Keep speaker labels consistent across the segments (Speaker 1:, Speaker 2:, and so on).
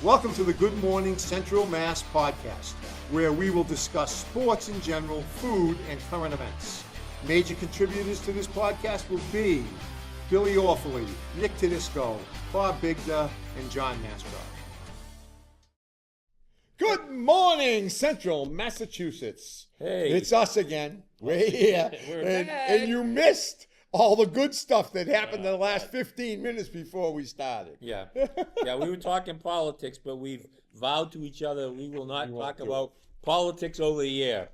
Speaker 1: Welcome to the Good Morning Central Mass podcast, where we will discuss sports in general, food, and current events. Major contributors to this podcast will be Billy Orfaley, Nick Tedisco, Bob Bigda, and John Mastroff. Good morning, Central Massachusetts.
Speaker 2: Hey.
Speaker 1: It's us again. We're here. and you missed all the good stuff that happened in the last 15 minutes before we started.
Speaker 2: Yeah, we were talking politics, but we've vowed to each other we will not talk about politics over the air.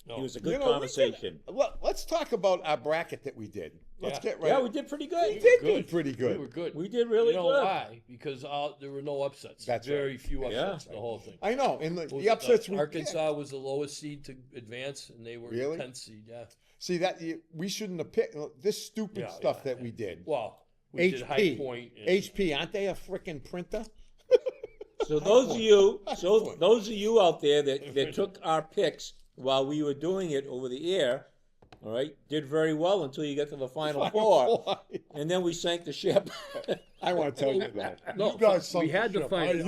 Speaker 2: No. It was a good conversation.
Speaker 1: Let's talk about our bracket that we did. Let's get right.
Speaker 2: Yeah, we did pretty good.
Speaker 1: We did do pretty good.
Speaker 3: We were good.
Speaker 2: We did really good.
Speaker 3: You know why? Because there were no upsets.
Speaker 1: That's
Speaker 3: very
Speaker 1: right.
Speaker 3: few upsets in the whole thing.
Speaker 1: I know. And the upsets we
Speaker 3: Arkansas was the lowest seed to advance, and they were
Speaker 1: Really?
Speaker 3: the 10th seed. Yeah.
Speaker 1: See that we shouldn't have picked this stupid stuff that we did.
Speaker 3: Well, we did High Point.
Speaker 1: HP, aren't they a freaking printer?
Speaker 2: So those of you out there that took our picks while we were doing it over the air, all right, did very well until you get to the final four, and then we sank the ship.
Speaker 1: I want to tell you that.
Speaker 3: No, we had to find.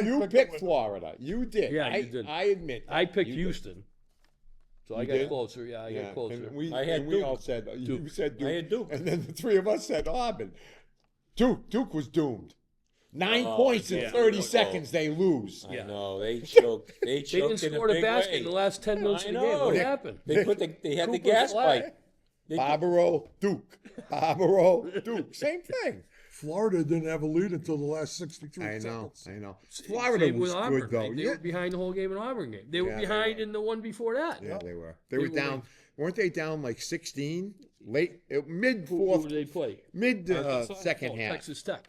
Speaker 1: You picked Florida. You did.
Speaker 3: Yeah, you did.
Speaker 1: I admit.
Speaker 3: I picked Houston. So I got
Speaker 1: did?
Speaker 3: closer. Yeah, I got closer.
Speaker 1: And we
Speaker 2: Duke.
Speaker 1: all said you said Duke.
Speaker 2: I had Duke.
Speaker 1: And then the three of us said Auburn. Duke was doomed. 9 points in 30 seconds, they lose.
Speaker 2: I know they choked. They
Speaker 3: didn't
Speaker 2: in
Speaker 3: score
Speaker 2: a
Speaker 3: a
Speaker 2: big
Speaker 3: basket
Speaker 2: way.
Speaker 3: in the last 10 minutes of the game. What happened?
Speaker 2: They had the
Speaker 3: Cooper's
Speaker 2: gas
Speaker 3: flag.
Speaker 2: pipe. They-
Speaker 1: Barbaro, Duke. Barbaro, Duke. Same thing.
Speaker 4: Florida didn't have a lead until the last 63
Speaker 1: I
Speaker 4: seconds.
Speaker 1: know. Florida
Speaker 3: Same
Speaker 1: was
Speaker 3: with Auburn,
Speaker 1: good though.
Speaker 3: right? They were behind the whole game in Auburn game. They were
Speaker 1: Yeah, they
Speaker 3: behind
Speaker 1: were.
Speaker 3: in the one before that.
Speaker 1: Yeah, they were. They
Speaker 3: They
Speaker 1: were
Speaker 3: were
Speaker 1: down. Weren't they down like 16? Mid
Speaker 3: Who
Speaker 1: fourth,
Speaker 3: did they play?
Speaker 1: mid second
Speaker 3: Oh,
Speaker 1: half.
Speaker 3: Texas Tech.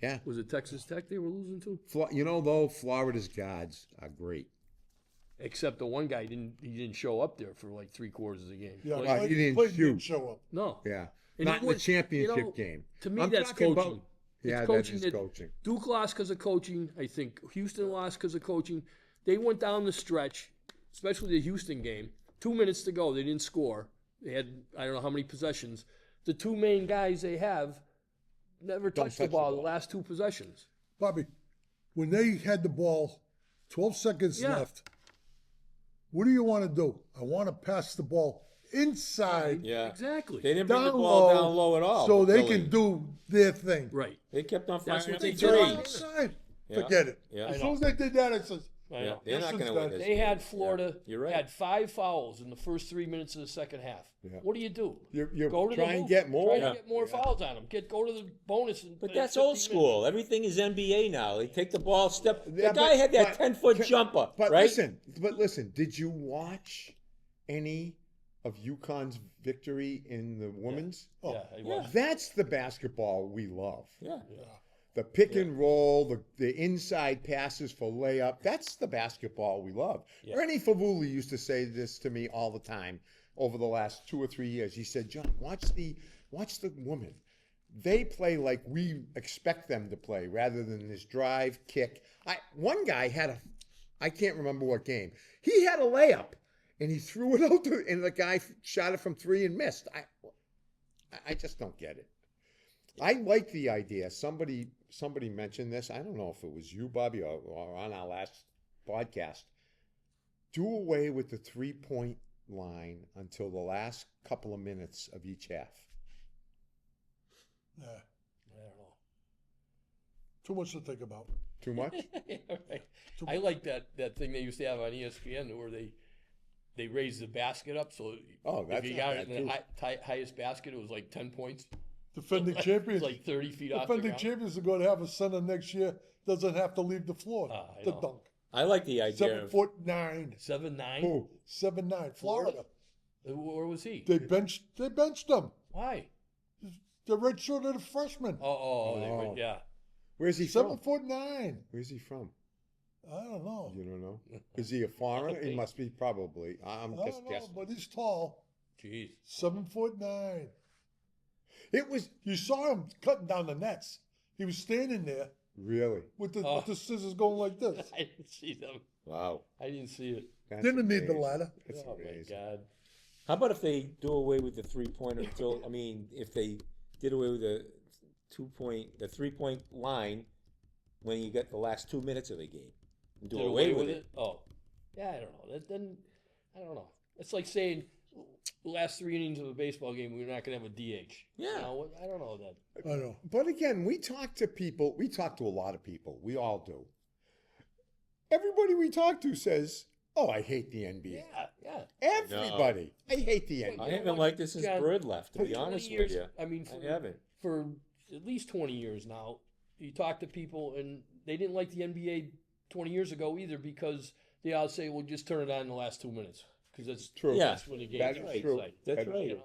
Speaker 1: Yeah.
Speaker 3: Was it Texas Tech they were losing to?
Speaker 1: You know though, Florida's guards are great.
Speaker 3: Except the one guy didn't show up there for like 3/4 of the game.
Speaker 4: Yeah,
Speaker 3: Like,
Speaker 1: he didn't
Speaker 4: Clayton
Speaker 1: shoot.
Speaker 4: didn't show up.
Speaker 3: no.
Speaker 1: Yeah.
Speaker 3: And
Speaker 1: Not
Speaker 3: he
Speaker 1: in the
Speaker 3: was-
Speaker 1: championship
Speaker 3: you know,
Speaker 1: game.
Speaker 3: To me,
Speaker 1: I'm
Speaker 3: that's
Speaker 1: talking
Speaker 3: coaching.
Speaker 1: about- Yeah,
Speaker 3: it's
Speaker 1: that
Speaker 3: coaching
Speaker 1: is
Speaker 3: that
Speaker 1: coaching.
Speaker 3: Duke lost because of coaching. I think Houston lost because of coaching. They went down the stretch, especially the Houston game. 2 minutes to go, they didn't score. They had I don't know how many possessions. The two main guys they have never touched the
Speaker 1: touch the
Speaker 3: ball the
Speaker 1: ball.
Speaker 3: last two possessions.
Speaker 4: Bobby, when they had the ball, 12 seconds
Speaker 3: Yeah.
Speaker 4: left, what do you want to do? I want to pass the ball inside,
Speaker 2: Yeah,
Speaker 3: Exactly.
Speaker 2: They didn't bring the
Speaker 4: down
Speaker 2: ball
Speaker 4: low,
Speaker 2: down low at all.
Speaker 4: so they
Speaker 2: Philly.
Speaker 4: can do their thing.
Speaker 3: Right.
Speaker 2: They kept on
Speaker 3: That's
Speaker 2: firing
Speaker 3: what
Speaker 2: up
Speaker 3: they
Speaker 2: the
Speaker 3: did.
Speaker 2: threes.
Speaker 4: Outside.
Speaker 2: Yeah.
Speaker 4: Forget it.
Speaker 2: Yeah.
Speaker 4: As
Speaker 3: I
Speaker 4: soon as they did that, I said,
Speaker 3: I
Speaker 2: Yeah,
Speaker 3: know.
Speaker 2: they're not
Speaker 4: This
Speaker 2: going to
Speaker 4: is
Speaker 2: win
Speaker 4: done.
Speaker 2: this.
Speaker 3: They
Speaker 2: game.
Speaker 3: had Florida.
Speaker 2: You're right.
Speaker 3: Had 5 fouls in the first 3 minutes of the second half.
Speaker 1: Yeah.
Speaker 3: What do?
Speaker 1: You're
Speaker 3: Go to
Speaker 1: try
Speaker 3: the
Speaker 1: and
Speaker 3: booth.
Speaker 1: get more.
Speaker 3: Try to get more fouls on them. Go to the bonus. And
Speaker 2: But
Speaker 3: play
Speaker 2: that's
Speaker 3: 15
Speaker 2: old school. Everything is NBA now. They take the ball, step. The
Speaker 1: Yeah,
Speaker 2: guy had that
Speaker 1: but-
Speaker 2: 10-foot jumper,
Speaker 1: But
Speaker 2: right?
Speaker 1: listen, did you watch any of UConn's victory in the women's?
Speaker 3: minutes. Yeah, it was.
Speaker 1: That's the basketball we love.
Speaker 2: Yeah.
Speaker 1: The pick and roll, the inside passes for layup. That's the basketball we love.
Speaker 3: Yeah.
Speaker 1: Ernie Favuli used to say this to me all the time over the last 2 or 3 years. He said, "John, watch the women. They play like we expect them to play rather than this drive, kick." One guy had I can't remember what game. He had a layup and he threw it out there, and the guy shot it from 3 and missed. I just don't get it. I like the idea. Somebody mentioned this. I don't know if it was you, Bobby, or on our last podcast. Do away with the 3-point line until the last couple of minutes of each half.
Speaker 4: yeah,
Speaker 3: I don't know.
Speaker 4: too much to think about.
Speaker 1: Too much?
Speaker 3: I like that thing they used to have on ESPN where they raised the basket up. So
Speaker 1: Oh, that's
Speaker 3: if you
Speaker 1: not
Speaker 3: got
Speaker 1: bad,
Speaker 3: it in the
Speaker 1: too.
Speaker 3: highest basket, it was like 10 points.
Speaker 4: Defending
Speaker 3: It's
Speaker 4: champions.
Speaker 3: like 30 feet off the
Speaker 4: Defending
Speaker 3: ground.
Speaker 4: champions are going to have a center next year. Doesn't have to leave the floor
Speaker 3: I
Speaker 4: to
Speaker 3: know.
Speaker 4: dunk.
Speaker 2: I like the idea.
Speaker 4: 7'9".
Speaker 3: 7'9".
Speaker 1: Who?
Speaker 4: 7'9". Florida.
Speaker 3: Where was he?
Speaker 4: They benched them.
Speaker 3: Why?
Speaker 4: The redshirted freshman.
Speaker 3: They
Speaker 1: Oh.
Speaker 3: went, yeah.
Speaker 1: Where's he from?
Speaker 4: 7'9".
Speaker 1: Where's he from?
Speaker 4: I don't know.
Speaker 1: You don't know? Is he a foreigner? He
Speaker 3: think.
Speaker 1: must be probably. I'm
Speaker 4: I
Speaker 1: just
Speaker 4: don't know,
Speaker 1: guessing.
Speaker 4: but he's tall.
Speaker 3: Jeez.
Speaker 4: 7'9".
Speaker 1: It was
Speaker 4: You saw him cutting down the nets. He was standing there
Speaker 1: really.
Speaker 4: with the scissors going like this.
Speaker 3: I didn't see them.
Speaker 1: Wow.
Speaker 3: I didn't see it.
Speaker 1: That's
Speaker 4: Didn't need the
Speaker 1: amazing.
Speaker 4: ladder.
Speaker 1: That's
Speaker 3: Oh my
Speaker 1: amazing.
Speaker 3: God.
Speaker 2: How about if they do away with the 3-pointer until? I mean, if they did away with the 3-point line when you get the last 2 minutes of the game. And do
Speaker 3: Did
Speaker 2: away with it.
Speaker 3: Oh, yeah, I don't know. Then I don't know. It's like saying the last 3 innings of a baseball game we're not going to have a DH.
Speaker 2: Yeah.
Speaker 3: You know, I don't know that.
Speaker 4: I know.
Speaker 1: But again, we talk to people. We talk to a lot of people. We all do. Everybody we talk to says, "Oh, I hate the NBA."
Speaker 3: Yeah.
Speaker 1: Everybody, I hate the
Speaker 2: I
Speaker 1: NBA.
Speaker 2: haven't liked it since
Speaker 3: John,
Speaker 2: Bird left, to be
Speaker 3: 20
Speaker 2: honest
Speaker 3: years,
Speaker 2: with you.
Speaker 3: I mean,
Speaker 2: I haven't.
Speaker 3: for at least 20 years now, you talk to people and they didn't like the NBA 20 years ago either because they all say, well, just turn it on in the last 2 minutes because that's
Speaker 1: True.
Speaker 2: Yeah.
Speaker 3: that's when the game
Speaker 1: That's
Speaker 3: starts.
Speaker 1: true.
Speaker 3: Like,
Speaker 2: That's
Speaker 1: That's
Speaker 2: right.
Speaker 3: you know?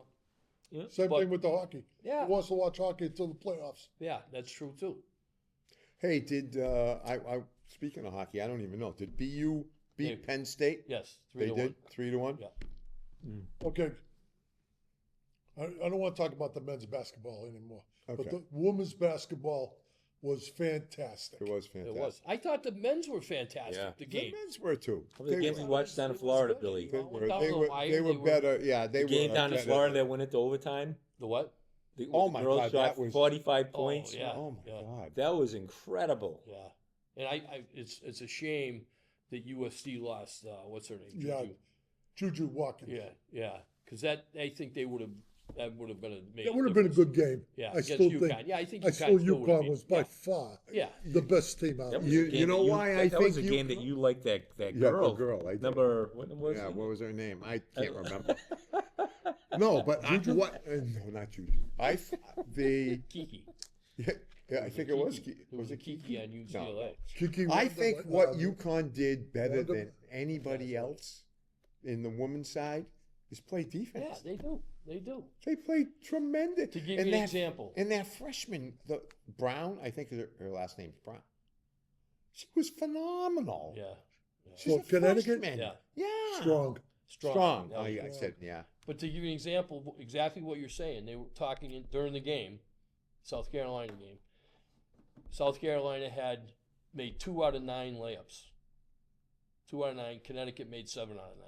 Speaker 2: Yeah.
Speaker 4: Same
Speaker 3: But-
Speaker 4: thing with the hockey.
Speaker 3: Yeah.
Speaker 4: Who wants to watch hockey until the playoffs?
Speaker 3: Yeah, that's true too.
Speaker 1: Hey, did I speaking of hockey? I don't even know. Did BU beat
Speaker 3: They-
Speaker 1: Penn State?
Speaker 3: Yes,
Speaker 1: They
Speaker 3: 3-1.
Speaker 1: did 3-1.
Speaker 3: Yeah.
Speaker 4: Okay. I don't want to talk about the men's basketball anymore.
Speaker 1: Okay.
Speaker 4: But the women's basketball was fantastic.
Speaker 1: It was
Speaker 3: It
Speaker 1: fantastic.
Speaker 3: was. I thought the men's were fantastic.
Speaker 2: Yeah.
Speaker 3: The
Speaker 1: The
Speaker 3: game.
Speaker 1: men's were too.
Speaker 2: The game we watched down in Florida, Billy.
Speaker 1: They
Speaker 3: Well,
Speaker 1: were,
Speaker 3: down
Speaker 1: they
Speaker 3: the
Speaker 1: were,
Speaker 3: wire,
Speaker 1: they were
Speaker 3: they were-
Speaker 1: better. Yeah, they
Speaker 2: The game
Speaker 1: were
Speaker 2: down in
Speaker 1: better.
Speaker 2: Florida that went into overtime.
Speaker 3: The what?
Speaker 1: Oh
Speaker 2: The
Speaker 1: my
Speaker 2: girls
Speaker 1: God,
Speaker 2: shot
Speaker 1: that was-
Speaker 2: 45 points.
Speaker 3: yeah.
Speaker 1: Oh my
Speaker 3: Yeah.
Speaker 1: God.
Speaker 2: That was incredible.
Speaker 3: Yeah. And it's a shame that USC lost. What's her name?
Speaker 4: Yeah.
Speaker 3: Juju.
Speaker 4: Juju Watkins.
Speaker 3: Yeah. Because I think that would have been
Speaker 4: That would have been a good game.
Speaker 3: Yeah,
Speaker 4: I
Speaker 3: against
Speaker 4: still
Speaker 3: UConn.
Speaker 4: think.
Speaker 3: Yeah, I think
Speaker 4: I
Speaker 3: UConn
Speaker 4: still
Speaker 3: still would've
Speaker 4: UConn
Speaker 3: been-
Speaker 4: was by
Speaker 3: yeah.
Speaker 4: far
Speaker 3: Yeah.
Speaker 4: the best team out
Speaker 2: That
Speaker 4: there.
Speaker 2: was
Speaker 1: You-
Speaker 2: a game
Speaker 1: you know
Speaker 2: that
Speaker 1: why I
Speaker 2: that was a
Speaker 1: think
Speaker 2: game
Speaker 1: you-
Speaker 2: that you liked that
Speaker 1: Yeah,
Speaker 2: girl.
Speaker 1: the girl. I did.
Speaker 2: Number what was
Speaker 1: Yeah,
Speaker 2: it?
Speaker 1: what was her name? I can't remember. No, but no, not Juju. The
Speaker 3: Kiki.
Speaker 1: yeah, I think it was. Was it
Speaker 3: Kiki on UCLA?
Speaker 4: Kiki
Speaker 1: I
Speaker 4: Wanda,
Speaker 1: think what
Speaker 4: uh,
Speaker 1: UConn did better
Speaker 4: Wanda-
Speaker 1: than anybody else in the women's side is play
Speaker 3: Yeah,
Speaker 1: defense.
Speaker 3: they do. They do.
Speaker 1: They played tremendous.
Speaker 3: To give
Speaker 1: And
Speaker 3: you an
Speaker 1: that-
Speaker 3: example.
Speaker 1: And that freshman, the Brown, I think her last name's Brown. She was phenomenal.
Speaker 3: Yeah.
Speaker 1: She's
Speaker 4: For
Speaker 1: a
Speaker 4: Connecticut?
Speaker 1: freshman.
Speaker 3: Yeah.
Speaker 1: Yeah.
Speaker 4: Strong.
Speaker 1: Strong.
Speaker 3: That
Speaker 1: Oh,
Speaker 3: was
Speaker 1: yeah, I
Speaker 3: strong.
Speaker 1: said, yeah.
Speaker 3: But to give you an example, exactly what you're saying, they were talking during the game, South Carolina game. South Carolina had made 2 out of 9 layups. 2 out of 9. Connecticut made 7 out of 9.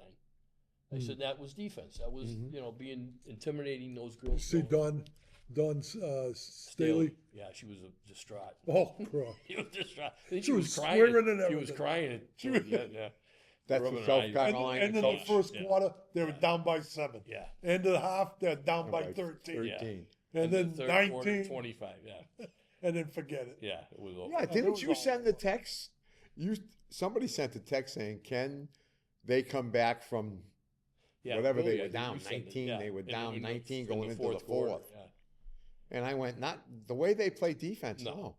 Speaker 3: I said that was defense. That was being intimidating those girls.
Speaker 4: See
Speaker 3: going-
Speaker 4: Don Staley.
Speaker 3: Yeah, she was distraught.
Speaker 4: Oh, crap.
Speaker 3: She was distraught. I think
Speaker 4: She was
Speaker 3: crying.
Speaker 4: swearing and
Speaker 3: She was
Speaker 4: everything.
Speaker 3: crying. Yeah.
Speaker 1: That's
Speaker 3: Rubbing
Speaker 1: the
Speaker 3: her
Speaker 1: South
Speaker 3: eyes.
Speaker 1: Carolina
Speaker 4: And in the
Speaker 1: coach.
Speaker 4: first
Speaker 3: Yeah.
Speaker 4: quarter, they were down by 7.
Speaker 3: Yeah.
Speaker 4: End of the half, they're down by
Speaker 1: Right,
Speaker 4: 13.
Speaker 3: Yeah.
Speaker 1: 13.
Speaker 4: And then
Speaker 3: the third
Speaker 4: 19,
Speaker 3: quarter, 25. Yeah.
Speaker 4: and then forget it.
Speaker 3: Yeah, it was over.
Speaker 1: Yeah,
Speaker 4: it
Speaker 1: didn't
Speaker 4: was
Speaker 1: you
Speaker 4: all
Speaker 1: send the text? Somebody sent a text saying, "Can they come back from
Speaker 3: Yeah,
Speaker 1: whatever
Speaker 3: Billy,
Speaker 1: they
Speaker 3: I
Speaker 1: were
Speaker 3: think
Speaker 1: down,
Speaker 3: you said it,
Speaker 1: 19,
Speaker 3: yeah.
Speaker 1: they were
Speaker 3: And
Speaker 1: down
Speaker 3: in the-
Speaker 1: 19
Speaker 3: in
Speaker 1: going into the
Speaker 3: quarter,
Speaker 1: fourth.
Speaker 3: yeah.
Speaker 1: And I went, not the way they play defense,
Speaker 3: No.
Speaker 1: no.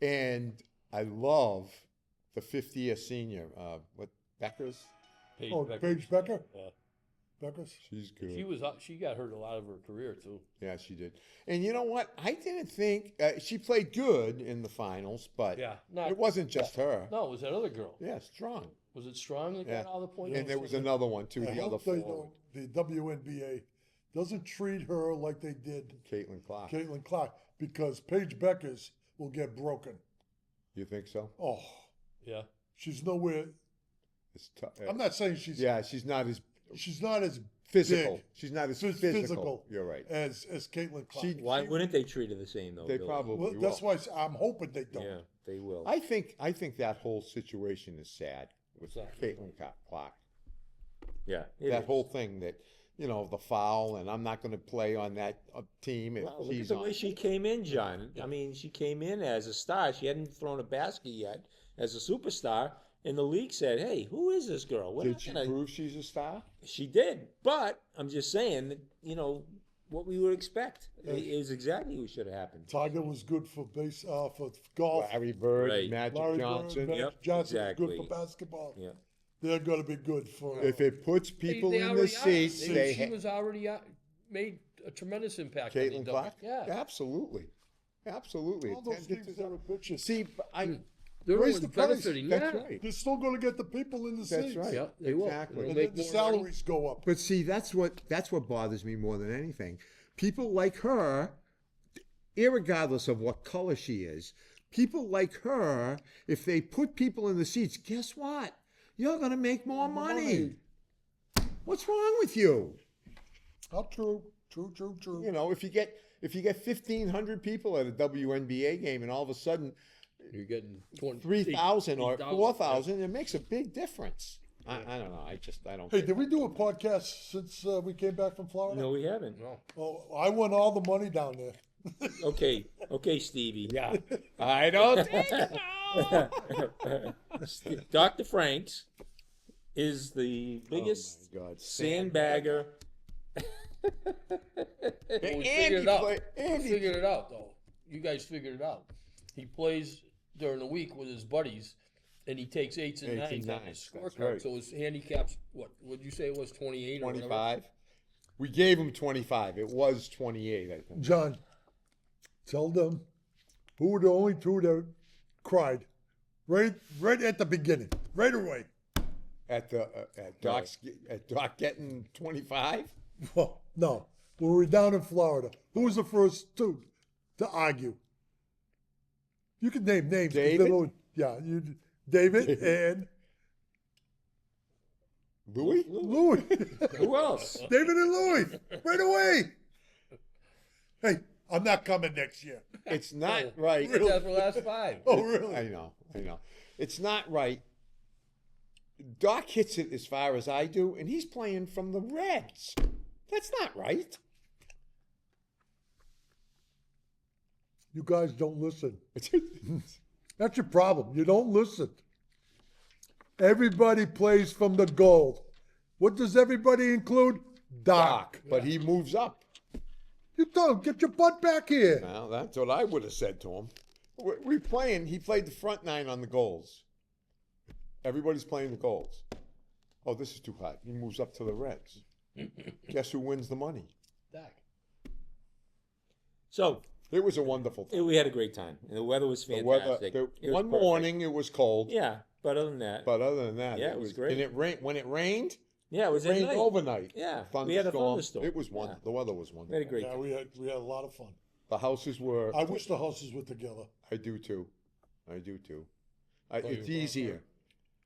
Speaker 1: And I love the 5th-year senior, what, Beckers?
Speaker 3: Paige
Speaker 4: Oh,
Speaker 3: Becker.
Speaker 4: Paige Becker?
Speaker 3: Yeah.
Speaker 4: Beckers?
Speaker 1: She's good.
Speaker 3: She got hurt a lot of her career too.
Speaker 1: Yeah, she did. And you know what? I didn't think she played good in the finals, but
Speaker 3: Yeah, not-
Speaker 1: it wasn't just her.
Speaker 3: No, it was that other girl.
Speaker 1: Yeah, strong.
Speaker 3: Was it Strong that
Speaker 1: Yeah.
Speaker 3: got all the points?
Speaker 1: And there was another one too,
Speaker 4: I
Speaker 1: the other
Speaker 4: hope they
Speaker 1: forward,
Speaker 4: don't, the WNBA doesn't treat her like they did
Speaker 1: Caitlin Clark.
Speaker 4: Caitlin Clark, because Paige Beckers will get broken.
Speaker 1: You think so?
Speaker 4: Oh,
Speaker 3: Yeah.
Speaker 4: she's nowhere.
Speaker 1: It's tough.
Speaker 4: I'm not saying she's
Speaker 1: Yeah, she's not as
Speaker 4: physical.
Speaker 1: physical. She's not as
Speaker 4: Phys-
Speaker 1: physical.
Speaker 4: physical.
Speaker 1: You're right.
Speaker 4: as Caitlin Clark.
Speaker 1: She-
Speaker 2: Why wouldn't they treat her the same though?
Speaker 1: They
Speaker 2: Billy?
Speaker 1: probably
Speaker 4: Well,
Speaker 1: will.
Speaker 4: that's why I'm hoping they don't.
Speaker 2: Yeah, they will.
Speaker 1: I think that whole situation is sad with Caitlin Clark.
Speaker 2: yeah, it
Speaker 1: That
Speaker 2: is.
Speaker 1: whole thing that the foul, and I'm not going to play on that team if
Speaker 2: Well, look at
Speaker 1: she's
Speaker 2: the
Speaker 1: on.
Speaker 2: way she came in, John. I mean, she came in as a star. She hadn't thrown a basket yet as a superstar. And the league said, "Hey, who is this girl?" We're
Speaker 1: Did
Speaker 2: not
Speaker 1: she
Speaker 2: gonna-"
Speaker 1: prove she's a star?
Speaker 2: She did, but I'm just saying that what we would expect is exactly what should have happened.
Speaker 4: Tiger was good for for golf.
Speaker 1: Larry Bird,
Speaker 2: Right.
Speaker 1: Magic
Speaker 4: Larry
Speaker 1: Johnson.
Speaker 4: Bird, Magic
Speaker 2: Yep,
Speaker 4: Johnson was
Speaker 2: exactly.
Speaker 4: good for basketball.
Speaker 2: Yeah.
Speaker 4: They're going to be good for.
Speaker 1: If it puts people
Speaker 3: They
Speaker 1: in the
Speaker 3: already are.
Speaker 1: seats, they
Speaker 3: She was already made a tremendous impact. on
Speaker 1: Caitlin
Speaker 3: the
Speaker 1: Clark.
Speaker 3: Yeah.
Speaker 1: Absolutely.
Speaker 4: all those things that are bitches.
Speaker 1: See, but
Speaker 3: They're
Speaker 1: raise
Speaker 3: only
Speaker 1: the price.
Speaker 3: benefiting.
Speaker 1: That's
Speaker 3: yeah.
Speaker 1: right.
Speaker 4: They're still going to get the people in the
Speaker 1: That's
Speaker 4: seats.
Speaker 1: right.
Speaker 3: Yeah, they will.
Speaker 1: Exactly.
Speaker 3: They'll
Speaker 4: And
Speaker 3: make
Speaker 4: then the
Speaker 3: more money.
Speaker 4: salaries go up.
Speaker 1: But see, that's what bothers me more than anything. People like her, irregardless of what color she is, people like her, if they put people in the seats, guess what? You're going to make more money. What's wrong with you?
Speaker 4: How true. True.
Speaker 1: If you get 1,500 people at a WNBA game, and all of a sudden,
Speaker 3: You're getting
Speaker 1: 3,000 or
Speaker 3: 8,000,
Speaker 1: 4,000. It makes a big difference. I don't know. I don't.
Speaker 4: Hey,
Speaker 1: get
Speaker 4: did we do a podcast since we came back from Florida?
Speaker 2: No, we haven't.
Speaker 3: No.
Speaker 4: Oh, I won all the money down there.
Speaker 2: Okay, Stevie.
Speaker 1: Yeah, I don't.
Speaker 2: Dr. Franks is the biggest
Speaker 1: Oh, God.
Speaker 2: sandbagger.
Speaker 3: We
Speaker 1: Andy
Speaker 3: figured it out.
Speaker 1: play-
Speaker 3: We
Speaker 1: Andy-
Speaker 3: figured it out, though. You guys figured it out. He plays during the week with his buddies, and he takes 8s and
Speaker 1: 8s and
Speaker 3: 9s on
Speaker 1: 9s,
Speaker 3: his
Speaker 1: that's
Speaker 3: scorecard.
Speaker 1: right.
Speaker 3: So his handicap's what? Would you say it was 28 or whatever?
Speaker 1: 25. We gave him 25. It was 28, I think.
Speaker 4: John, tell them who were the only two that cried right at the beginning, right away.
Speaker 1: At Doc getting 25.
Speaker 4: Well, no, when we were down in Florida, who was the first two to argue? You can name names.
Speaker 1: David?
Speaker 4: Yeah, David and
Speaker 1: Louis.
Speaker 4: Louis.
Speaker 2: Who else?
Speaker 4: David and Louis, right away. Hey, I'm not coming next year.
Speaker 1: It's not right.
Speaker 3: He did that for the last 5.
Speaker 4: Oh, really?
Speaker 1: I know. It's not right. Doc hits it as far as I do, and he's playing from the Reds. That's not right.
Speaker 4: You guys don't listen. That's your problem. You don't listen. Everybody plays from the gold. What does everybody include? Doc.
Speaker 1: But he moves up.
Speaker 4: You tell him, get your butt back here.
Speaker 1: Well, that's what I would have said to him. We're playing. He played the front 9 on the goals. Everybody's playing the goals. Oh, this is too hot. He moves up to the Reds. Guess who wins the money?
Speaker 3: Doc.
Speaker 2: So
Speaker 1: It was a wonderful time.
Speaker 2: we had a great time, and the weather was
Speaker 1: The weather.
Speaker 2: fantastic. It was
Speaker 1: One
Speaker 2: perfect.
Speaker 1: morning it was cold.
Speaker 2: Yeah, but other than that,
Speaker 1: But other than that,
Speaker 2: Yeah, it was great.
Speaker 1: And it rained when it rained.
Speaker 2: yeah, it was
Speaker 1: It
Speaker 2: at
Speaker 1: rained
Speaker 2: night.
Speaker 1: overnight.
Speaker 2: Yeah,
Speaker 1: Thunderstorm.
Speaker 2: we had a thunderstorm.
Speaker 1: It was wonderful.
Speaker 2: Yeah.
Speaker 1: The weather was
Speaker 2: We had
Speaker 1: wonderful.
Speaker 2: a great
Speaker 4: Yeah,
Speaker 2: time.
Speaker 4: we had a lot of fun.
Speaker 1: The houses were.
Speaker 4: I wish the houses were together.
Speaker 1: I do too.
Speaker 4: Oh,
Speaker 1: It's
Speaker 4: you're
Speaker 1: easier.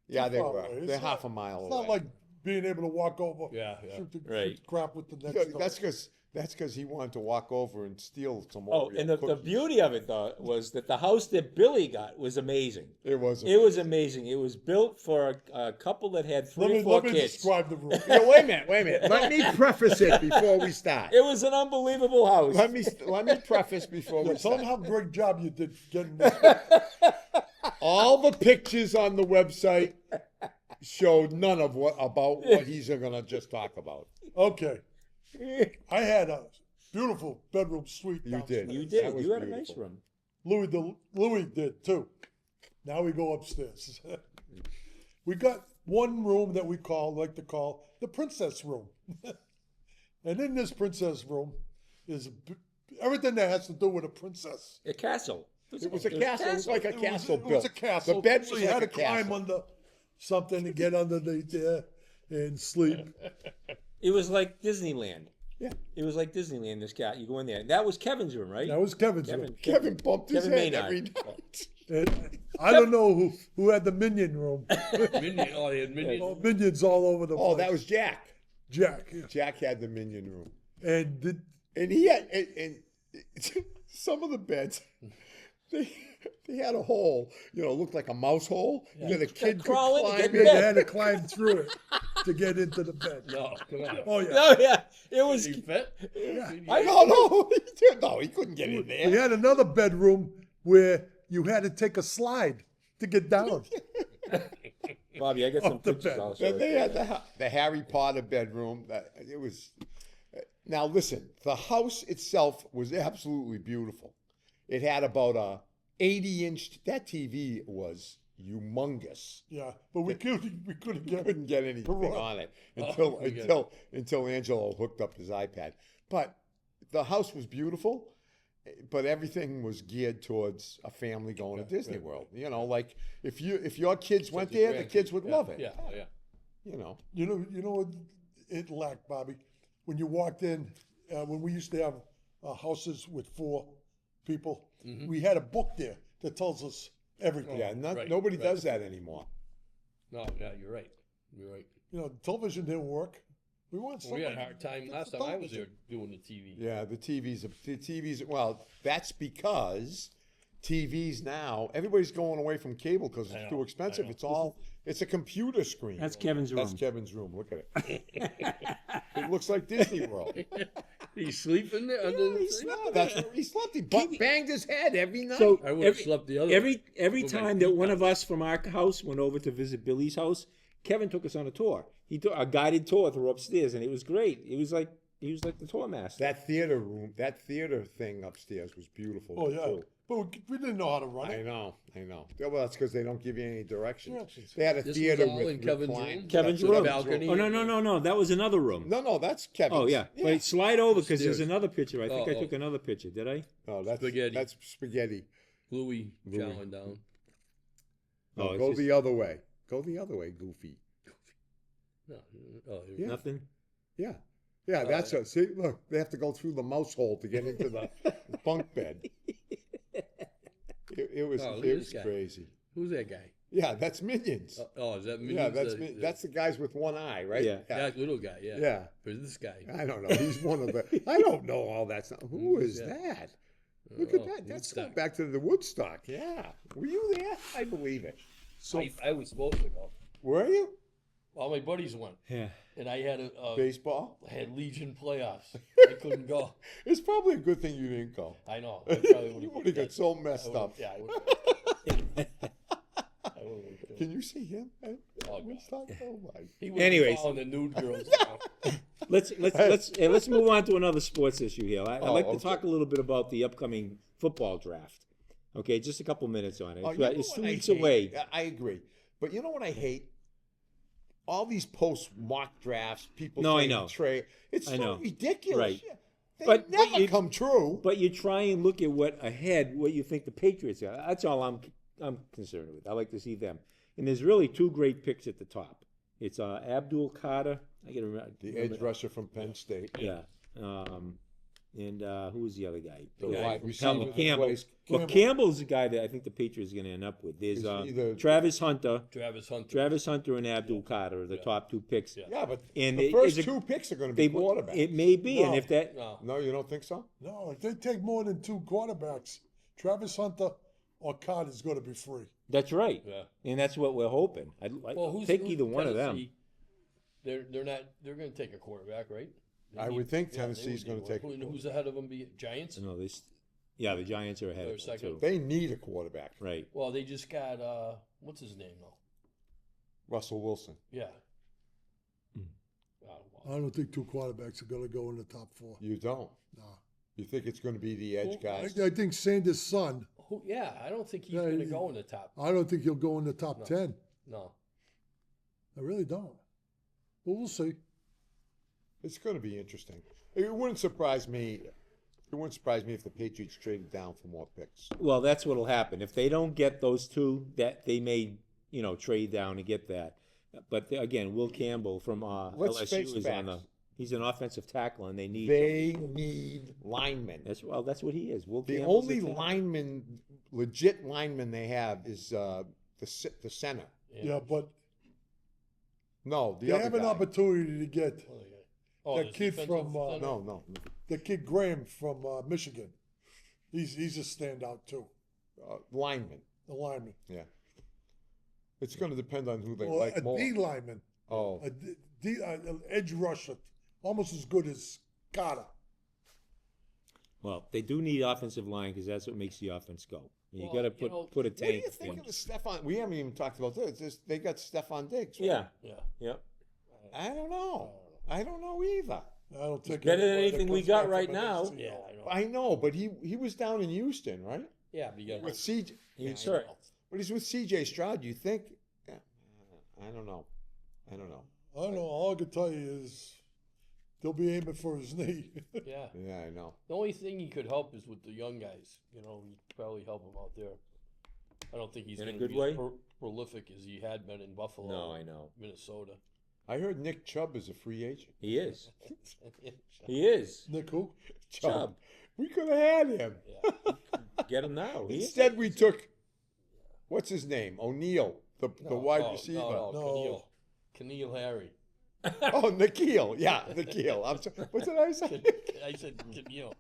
Speaker 1: Yeah, they
Speaker 4: far
Speaker 1: were.
Speaker 4: away. It's
Speaker 1: They're
Speaker 4: not-
Speaker 1: half a mile
Speaker 4: It's
Speaker 1: away.
Speaker 4: not like being able to walk over,
Speaker 3: Yeah.
Speaker 4: shoot the
Speaker 2: Right.
Speaker 4: shoot crap with the next
Speaker 1: Yeah,
Speaker 4: door.
Speaker 1: that's because he wanted to walk over and steal some
Speaker 2: Oh,
Speaker 1: Oreo
Speaker 2: and the
Speaker 1: cookies.
Speaker 2: beauty of it though was that the house that Billy got was amazing.
Speaker 1: It was.
Speaker 2: It was amazing. It was built for a couple that had 3 or 4
Speaker 4: let me
Speaker 2: kids.
Speaker 4: describe the room.
Speaker 1: Yeah, wait a minute. Let me preface it before we start.
Speaker 2: It was an unbelievable house.
Speaker 1: Let me preface before we
Speaker 4: Tell them
Speaker 1: start.
Speaker 4: how great job you did getting this.
Speaker 1: All the pictures on the website showed none of what he's going to just talk about.
Speaker 4: Okay. I had a beautiful bedroom suite.
Speaker 1: You
Speaker 4: downstairs.
Speaker 1: did.
Speaker 2: You
Speaker 1: That
Speaker 2: did.
Speaker 1: was
Speaker 2: You had a nice
Speaker 1: beautiful.
Speaker 2: room.
Speaker 4: Louis did too. Now we go upstairs. We got one room that we like to call the princess room. And in this princess room is everything that has to do with a princess.
Speaker 2: A castle.
Speaker 1: It was a castle. It was like a castle
Speaker 4: It was
Speaker 1: built.
Speaker 4: a castle.
Speaker 1: The bed
Speaker 4: so
Speaker 1: was
Speaker 4: you
Speaker 1: like
Speaker 4: had
Speaker 1: a
Speaker 4: to climb
Speaker 1: castle.
Speaker 4: under something to get underneath there and sleep.
Speaker 2: It was like Disneyland.
Speaker 1: Yeah.
Speaker 2: It was like Disneyland. This cat, you go in there. That was Kevin's room, right?
Speaker 4: That was Kevin's room.
Speaker 1: Kevin bumped his
Speaker 2: Kevin
Speaker 1: head
Speaker 2: Maynard.
Speaker 1: every night.
Speaker 4: And I don't know who had the minion room.
Speaker 3: Minion, oh, they had Minion.
Speaker 4: Oh, minions all over the
Speaker 1: Oh,
Speaker 4: place.
Speaker 1: that was Jack.
Speaker 4: Jack. Yeah.
Speaker 1: Jack had the minion room.
Speaker 4: And
Speaker 1: And he had and some of the beds they had a hole, looked like a mouse hole. The kid could
Speaker 2: crawl in and
Speaker 1: climb
Speaker 2: get
Speaker 1: in.
Speaker 2: in
Speaker 4: you
Speaker 2: bed.
Speaker 4: had to climb through it to get into the bed.
Speaker 3: No, come on.
Speaker 4: Oh yeah.
Speaker 2: Oh yeah, it was.
Speaker 3: He fit?
Speaker 1: No, he couldn't get in
Speaker 4: We
Speaker 1: there.
Speaker 4: had another bedroom where you had to take a slide to get down.
Speaker 2: Bobby, I got some
Speaker 4: Off the
Speaker 2: pictures.
Speaker 4: bed.
Speaker 2: I'll show
Speaker 1: Then
Speaker 2: you.
Speaker 1: they had the Harry Potter bedroom. It was. Now listen, the house itself was absolutely beautiful. It had about a 80-inch. That TV was humongous.
Speaker 4: Yeah, but we couldn't get
Speaker 1: Couldn't get anything
Speaker 4: Right.
Speaker 1: on it
Speaker 3: Oh,
Speaker 1: until Angelo hooked up his iPad. But the house was beautiful, but everything was geared towards a family going to Disney World. Like if your kids went there, the kids would love it.
Speaker 3: Yeah, yeah.
Speaker 4: You know what it lacked, Bobby? When you walked in, when we used to have houses with 4 people, we had a book there that tells us everything.
Speaker 1: Yeah,
Speaker 3: Right,
Speaker 1: nobody
Speaker 3: right.
Speaker 1: does that anymore.
Speaker 3: No, yeah, you're right. You're right.
Speaker 4: Television didn't work. We want
Speaker 3: We had a
Speaker 4: something-
Speaker 3: hard time last time I was there doing the TV.
Speaker 1: Yeah, the TVs. Well, that's because TVs now, everybody's going away from cable because it's too expensive. It's a computer screen.
Speaker 2: That's Kevin's room.
Speaker 1: That's Kevin's room. Look at it. It looks like Disney World.
Speaker 3: He's sleeping there. Under
Speaker 1: Yeah,
Speaker 3: the
Speaker 1: he
Speaker 3: thing?
Speaker 1: slept. That's where he slept. He banged his head every night.
Speaker 2: So
Speaker 3: I would have slept the other way.
Speaker 2: every
Speaker 3: With my
Speaker 2: time that one of us from our house went over to visit Billy's house, Kevin took us on a tour. He took a guided tour through upstairs, and it was great. It was like he was like the tour master.
Speaker 1: That theater room, that theater thing upstairs was beautiful.
Speaker 4: Oh yeah,
Speaker 1: too.
Speaker 4: but we didn't know how to run
Speaker 1: I
Speaker 4: it.
Speaker 1: know. Yeah, well, that's because they don't give you any directions.
Speaker 4: Directions.
Speaker 1: They had a
Speaker 3: This was
Speaker 1: theater
Speaker 3: all
Speaker 1: with
Speaker 3: in Kevin's
Speaker 1: recline-
Speaker 3: room?
Speaker 2: Kevin's
Speaker 1: That's
Speaker 2: room.
Speaker 3: balcony?
Speaker 2: Oh no! That was another room.
Speaker 1: No, that's Kevin's.
Speaker 2: Oh yeah. Wait, slide over because there's
Speaker 3: Upstairs.
Speaker 2: another picture. I think I
Speaker 3: Oh.
Speaker 2: took another picture. Did I?
Speaker 1: No, that's
Speaker 3: Spaghetti.
Speaker 1: That's spaghetti.
Speaker 3: Louis chowing down.
Speaker 1: No,
Speaker 2: it's
Speaker 1: go
Speaker 2: just
Speaker 1: the other way. Go the other way, Goofy.
Speaker 3: No, oh,
Speaker 1: Yeah.
Speaker 2: nothing.
Speaker 1: Yeah. Yeah, that's it. See, look, they have to go through the mouse hole to get into the bunk bed. It was,
Speaker 3: Oh, look at
Speaker 1: it
Speaker 3: this
Speaker 1: was
Speaker 3: guy.
Speaker 1: crazy.
Speaker 3: Who's that guy?
Speaker 1: Yeah, that's Minions.
Speaker 3: Oh, is that me?
Speaker 1: Yeah, that's the guys with one eye, right?
Speaker 2: Yeah.
Speaker 3: that little guy. Yeah.
Speaker 1: Yeah.
Speaker 3: But this guy.
Speaker 1: I don't know. He's one of the. I don't know all that stuff. Who is
Speaker 3: Yeah.
Speaker 1: that? Look at
Speaker 3: Oh,
Speaker 1: that. That's
Speaker 3: Woodstock.
Speaker 1: going back to the Woodstock. Yeah. Were you there? I believe it.
Speaker 4: So
Speaker 3: I was supposed to go.
Speaker 1: Were you?
Speaker 3: All my buddies went,
Speaker 2: Yeah.
Speaker 3: and I had
Speaker 1: Baseball?
Speaker 3: I had Legion playoffs. I couldn't go.
Speaker 1: It's probably a good thing you didn't go.
Speaker 3: I know. I probably
Speaker 1: You
Speaker 3: would've
Speaker 1: would have got so messed
Speaker 3: I
Speaker 1: up.
Speaker 3: would've- Yeah, I would.
Speaker 1: Can you see him?
Speaker 3: Oh, God.
Speaker 1: Woodstock? Oh my.
Speaker 3: He was
Speaker 2: Anyways.
Speaker 3: following the nude girls.
Speaker 2: Let's move on to another sports issue here. I'd
Speaker 1: Oh,
Speaker 2: like to
Speaker 1: okay.
Speaker 2: talk a little bit about the upcoming football draft. Okay, just a couple minutes on it.
Speaker 1: Oh, you know
Speaker 2: It's
Speaker 1: what
Speaker 2: 2
Speaker 1: I
Speaker 2: weeks
Speaker 1: hate?
Speaker 2: away.
Speaker 1: I agree. But you know what I hate? All these post mock drafts, people
Speaker 2: No, I
Speaker 1: saying
Speaker 2: know.
Speaker 1: trade. It's
Speaker 2: I
Speaker 1: so
Speaker 2: know.
Speaker 1: ridiculous.
Speaker 2: Right.
Speaker 1: Yeah. They
Speaker 2: But
Speaker 1: never
Speaker 2: you-
Speaker 1: come true.
Speaker 2: But you try and look at what you think the Patriots are. That's all I'm concerned with. I like to see them. And there's really two great picks at the top. It's Abdul Carter. I get remember
Speaker 1: The edge rusher from Penn State.
Speaker 2: Yeah. And who was the other guy?
Speaker 1: The
Speaker 2: Yeah,
Speaker 1: wide
Speaker 2: from
Speaker 1: receiver that
Speaker 2: Campbell.
Speaker 1: plays-
Speaker 2: Well, Campbell's the guy that I think the Patriots are going to end up with. There's
Speaker 1: Is either-
Speaker 2: Travis Hunter.
Speaker 3: Travis Hunter.
Speaker 2: And Abdul Carter are the top two picks.
Speaker 3: Yeah.
Speaker 1: Yeah, but
Speaker 2: And
Speaker 1: the
Speaker 2: it
Speaker 1: first
Speaker 2: is a-
Speaker 1: two picks are going to be
Speaker 2: They,
Speaker 1: quarterbacks.
Speaker 2: it may be, and
Speaker 4: No.
Speaker 2: if that,
Speaker 3: No.
Speaker 1: No, you don't think so?
Speaker 4: no, if they take more than two quarterbacks, Travis Hunter or Carter's going to be free.
Speaker 2: that's right,
Speaker 3: Yeah.
Speaker 2: and that's what we're hoping. I'd take either one of them.
Speaker 3: Tennessee? They're not. They're going to take a quarterback, right? They
Speaker 1: I
Speaker 3: need-
Speaker 1: would think
Speaker 3: yeah, they
Speaker 1: Tennessee's
Speaker 3: would
Speaker 1: gonna
Speaker 3: need
Speaker 1: take
Speaker 3: one.
Speaker 1: a
Speaker 3: Who's ahead of them? Be Giants.
Speaker 2: No, yeah, the Giants are ahead
Speaker 3: They're
Speaker 2: of them
Speaker 3: second.
Speaker 2: too.
Speaker 1: They need a quarterback.
Speaker 2: Right.
Speaker 3: Well, they just got what's his name though?
Speaker 1: Russell Wilson.
Speaker 3: Yeah.
Speaker 2: Hmm.
Speaker 4: I don't think two quarterbacks are going to go in the top four.
Speaker 1: You don't.
Speaker 4: No.
Speaker 1: You think it's going to be the edge guys?
Speaker 4: I think Sanders' son,
Speaker 3: Yeah, I don't think he's
Speaker 4: Yeah,
Speaker 3: going to
Speaker 4: he-
Speaker 3: go in the top.
Speaker 4: I don't think he'll go in the top
Speaker 3: No.
Speaker 4: 10.
Speaker 3: No.
Speaker 4: I really don't. But we'll see.
Speaker 1: It's going to be interesting. It wouldn't surprise me. It wouldn't surprise me if the Patriots traded down for more picks.
Speaker 2: Well, that's what'll happen if they don't get those two. That they may, trade down and get that. But again, Will Campbell from
Speaker 1: Let's
Speaker 2: LSU
Speaker 1: face
Speaker 2: is on the.
Speaker 1: facts.
Speaker 2: He's an offensive tackle, and they need.
Speaker 1: They need linemen.
Speaker 2: That's what he is. Will
Speaker 1: The
Speaker 2: Campbell's
Speaker 1: only
Speaker 2: a tackle.
Speaker 1: lineman, legit lineman they have is the center.
Speaker 4: Yeah, but
Speaker 1: No, the
Speaker 4: they
Speaker 1: other
Speaker 4: have an
Speaker 1: guy.
Speaker 4: opportunity to get
Speaker 3: Oh,
Speaker 4: That
Speaker 3: the
Speaker 4: kid
Speaker 3: defensive
Speaker 4: from,
Speaker 3: center?
Speaker 1: No.
Speaker 4: the kid Graham from Michigan. He's a standout too,
Speaker 1: Lineman.
Speaker 4: the lineman.
Speaker 1: Yeah. It's going to depend on who they
Speaker 4: Well,
Speaker 1: like
Speaker 4: a
Speaker 1: more.
Speaker 4: D lineman,
Speaker 1: Oh,
Speaker 4: an edge rusher, almost as good as Carter.
Speaker 2: Well, they do need offensive line because that's what makes the offense go. You
Speaker 3: Well,
Speaker 2: got to
Speaker 3: you
Speaker 2: put
Speaker 3: know,
Speaker 2: put a
Speaker 1: what do you
Speaker 2: tank.
Speaker 1: think
Speaker 2: in.
Speaker 1: of the Stephon? We haven't even talked about this. They got Stephon Diggs. Right?
Speaker 2: Yeah,
Speaker 3: Yeah.
Speaker 2: yeah.
Speaker 1: I don't know. I don't know either.
Speaker 4: I don't think
Speaker 2: better than
Speaker 4: anybody
Speaker 2: anything we
Speaker 4: comes
Speaker 2: got
Speaker 4: back
Speaker 2: right
Speaker 4: from an
Speaker 2: now.
Speaker 4: ACL.
Speaker 3: Yeah, I know.
Speaker 1: I know, but he was down in Houston, right?
Speaker 3: Yeah, but you got
Speaker 1: With CJ.
Speaker 2: He's
Speaker 1: Yeah, I
Speaker 2: hurt.
Speaker 1: know. But he's with CJ Stroud. You think? Yeah, I don't know. I don't know.
Speaker 4: I don't know. All I can tell you is they'll be aiming for his knee.
Speaker 3: Yeah.
Speaker 1: Yeah, I know.
Speaker 3: The only thing he could help is with the young guys. He'd probably help him out there. I don't think he's
Speaker 2: In a
Speaker 3: going to
Speaker 2: good
Speaker 3: be
Speaker 2: way?
Speaker 3: as prolific as he had been in Buffalo.
Speaker 2: No, I know.
Speaker 3: Minnesota.
Speaker 1: I heard Nick Chubb is a free agent.
Speaker 2: He is. He is.
Speaker 4: Nick who?
Speaker 2: Chubb.
Speaker 1: We could have had him.
Speaker 2: Get him now. He is.
Speaker 1: Instead, we took what's his name? O'Neal, the wide receiver.
Speaker 3: No. Keneal Harry.
Speaker 1: Oh, Nikhil. Yeah, Nikhil. I'm sorry. What did I say?
Speaker 3: I said Keneal.